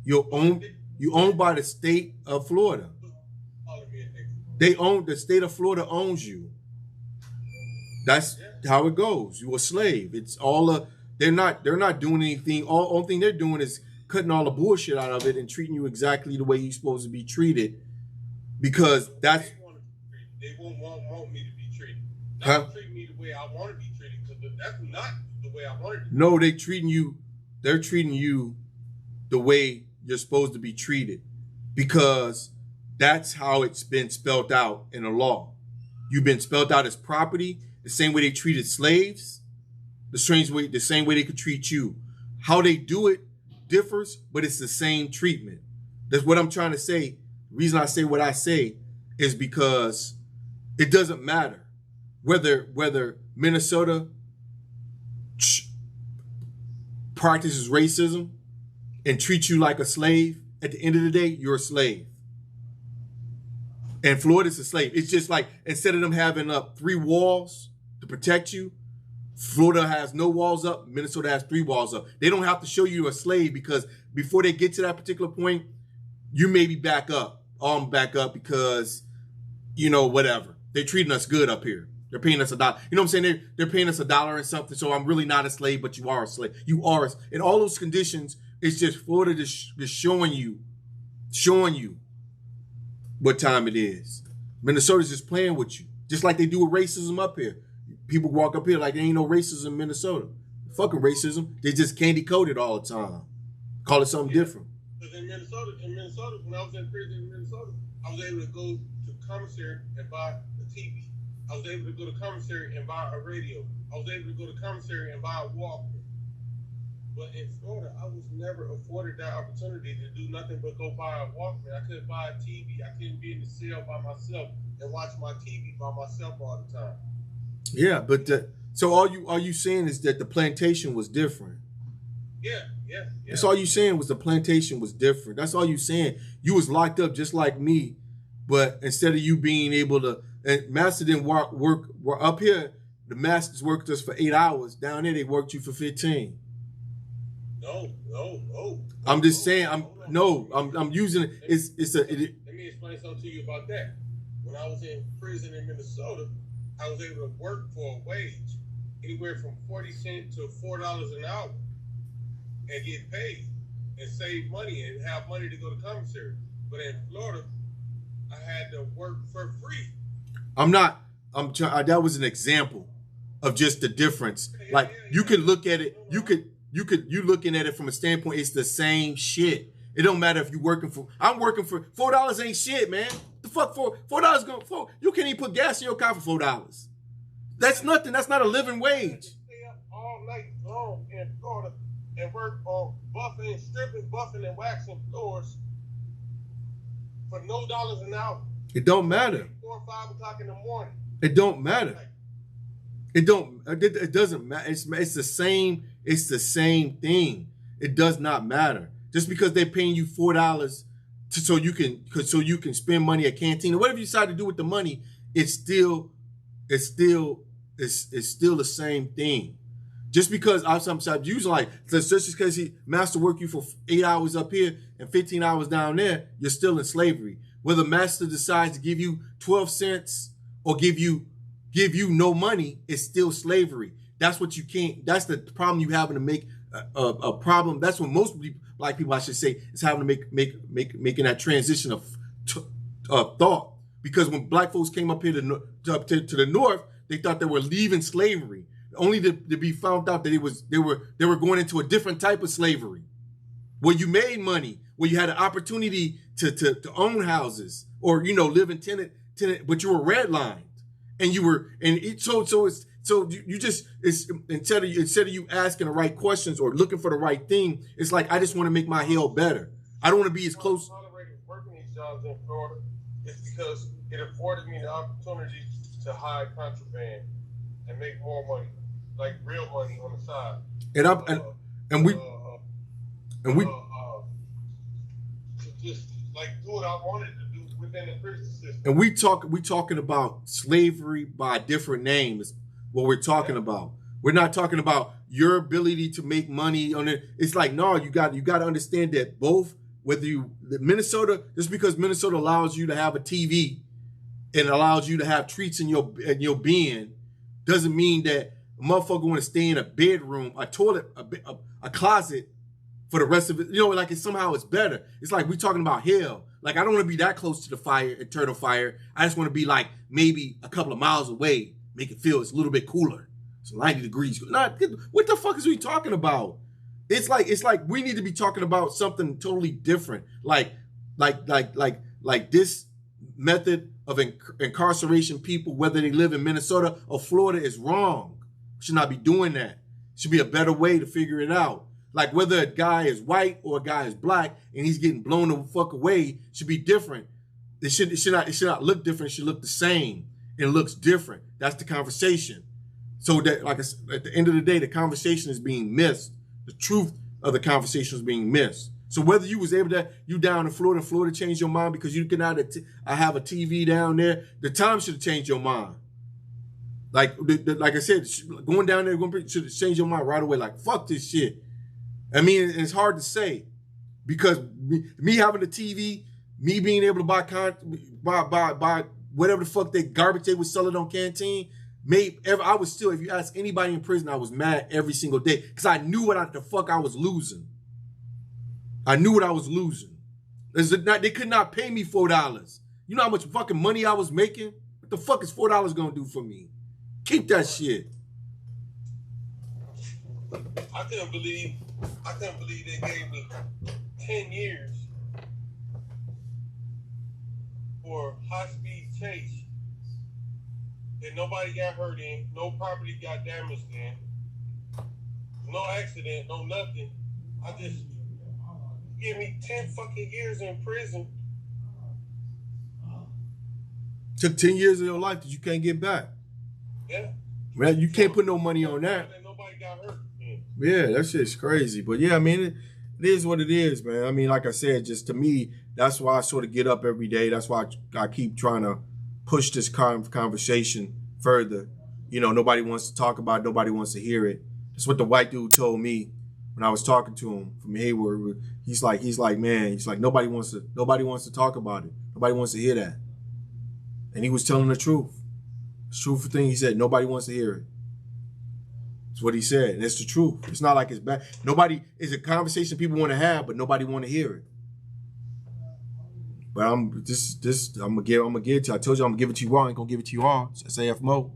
You owned by the state of Florida. The state of Florida owns you. That's how it goes. You're a slave. It's all they're not doing anything. Only thing they're doing is cutting all the bullshit out of it and treating you exactly the way you're supposed to be treated. Because that's they won't want me to be treated. Huh? Treat me the way I want to be treated, because that's not the way I want to be. No, they're treating you the way you're supposed to be treated, because that's how it's been spelled out in the law. You've been spelled out as property, the same way they treated slaves, the same way they could treat you. How they do it differs, but it's the same treatment. That's what I'm trying to say. The reason I say what I say is because it doesn't matter whether Minnesota practices racism and treats you like a slave. At the end of the day, you're a slave. And Florida's a slave. It's just like, instead of them having up 3 walls to protect you, Florida has no walls up. Minnesota has 3 walls up. They don't have to show you a slave, because before they get to that particular point, you maybe back up. I'm back up because, whatever. They're treating us good up here. They're paying us $1. You know what I'm saying? They're paying us $1 and something. So I'm really not a slave, but you are a slave. You are. In all those conditions, it's just Florida just showing you what time it is. Minnesota's just playing with you, just like they do with racism up here. people walk up here like there ain't no racism in Minnesota. Fucking racism. They just candy coated all the time. Call it something different. Because in Minnesota, when I was in prison in Minnesota, I was able to go to commissary and buy a TV. I was able to go to commissary and buy a radio. I was able to go to commissary and buy a Walkman. But in Florida, I was never afforded that opportunity to do nothing but go buy a Walkman. I couldn't buy a TV. I couldn't be in the cell by myself and watch my TV by myself all the time. Yeah, but so all you saying is that the plantation was different. Yeah. That's all you saying was the plantation was different. That's all you saying. You was locked up just like me, but instead of you being able to, and master didn't work up here, the masters worked us for 8 hours. Down there, they worked you for 15. No. I'm just saying. I'm using it. Let me explain something to you about that. When I was in prison in Minnesota, I was able to work for a wage, anywhere from 40 cents to $4 an hour, and get paid and save money and have money to go to commissary. But in Florida, I had to work for free. That was an example of just the difference. You could look at it. You looking at it from a standpoint. It's the same shit. It don't matter if you're working for. I'm working for $4 ain't shit, man. The fuck $4 going for? You can't even put gas in your car for $4. That's nothing. That's not a living wage. Stay up all night long in Florida and work on stripping, buffing, and waxing floors for no dollars an hour. It don't matter. 4 or 5 o'clock in the morning. It don't matter. It doesn't matter. It's the same. It's the same thing. It does not matter. Just because they're paying you $4 so you can spend money at canteen or whatever you decide to do with the money, it's still the same thing. Just because I'm sometimes usually like just because he master work you for 8 hours up here and 15 hours down there, you're still in slavery. Whether master decides to give you 12 cents or give you no money, it's still slavery. That's what you can't. That's the problem you having to make a problem. That's what most black people, I should say, is having to making that transition of thought. Because when black folks came up here to the north, they thought they were leaving slavery, only to be found out that they were going into a different type of slavery, where you made money, where you had an opportunity to own houses or live in tenant, but you were redlined, and you were you just instead of you asking the right questions or looking for the right thing, it's like I just want to make my hell better. I don't want to be as close. I tolerated working these jobs in Florida is because it afforded me the opportunity to hide contraband and make more money, like real money on the side. Just like do what I wanted to do within the prison system. And we talking about slavery by different names. What we're talking about. We're not talking about your ability to make money on it. It's like, no, you got to understand that both, Minnesota, just because Minnesota allows you to have a TV and allows you to have treats in your being, doesn't mean that a motherfucker want to stay in a bedroom, a toilet, a closet for the rest of it. Like somehow it's better. It's like we're talking about hell. Like I don't want to be that close to the fire, eternal fire. I just want to be like maybe a couple of miles away. Make it feel it's a little bit cooler. It's 90 degrees. What the fuck is we talking about? It's like we need to be talking about something totally different. Like this method of incarceration people, whether they live in Minnesota or Florida, is wrong. We should not be doing that. Should be a better way to figure it out. Like whether a guy is white or a guy is black and he's getting blown the fuck away should be different. It should not look different. It should look the same. It looks different. That's the conversation. So that, like at the end of the day, the conversation is being missed. The truth of the conversation is being missed. So whether you was able to, you down in Florida changed your mind because you cannot have a TV down there, the time should have changed your mind. Like I said, going down there should have changed your mind right away. Like, fuck this shit. I mean, it's hard to say because me having a TV, me being able to buy whatever the fuck garbage they was selling on canteen, I was still, if you ask anybody in prison, I was mad every single day because I knew what the fuck I was losing. I knew what I was losing. They could not pay me $4. You know how much fucking money I was making? What the fuck is $4 gonna do for me? Keep that shit. I couldn't believe they gave me 10 years for high-speed chase that nobody got hurt in, no property got damaged in, no accident, no nothing. Give me 10 fucking years in prison. Took 10 years of your life that you can't get back. Yeah. Man, you can't put no money on that. Nobody got hurt. Yeah, that shit's crazy. But yeah, I mean, it is what it is, man. I mean, like I said, just to me, that's why I sort of get up every day. That's why I keep trying to push this conversation further. You know, nobody wants to talk about it. Nobody wants to hear it. That's what the white dude told me when I was talking to him from Hayward. He's like, man, nobody wants to talk about it. Nobody wants to hear that. And he was telling the truth. It's the truthful thing he said. Nobody wants to hear it. That's what he said. And it's the truth. It's not like it's bad. It's a conversation people want to have, but nobody want to hear it. But I'm gonna give it to you. I told you I'm gonna give it to you all. I ain't gonna give it to you all. It's SAF Moe.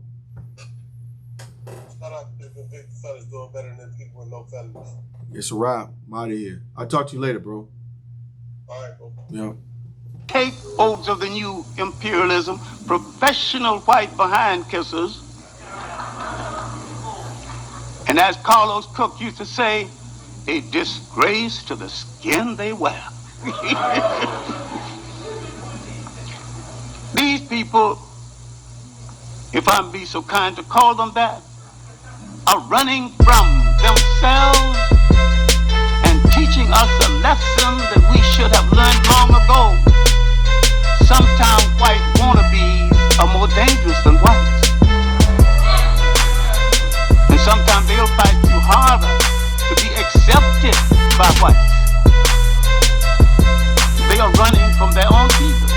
Shout out to the convicted fellas doing better than people with no felonies. It's a wrap. I'm out of here. I'll talk to you later, bro. All right, bro. Yeah. Scapegoats of the new imperialism, professional white behind kissers. And as Carlos Cook used to say, a disgrace to the skin they wear. These people, if I'm be so kind to call them that, are running from themselves and teaching us a lesson that we should have learned long ago. Sometimes white wannabes are more dangerous than whites. And sometimes they'll fight you harder to be accepted by whites. They are running from their own people.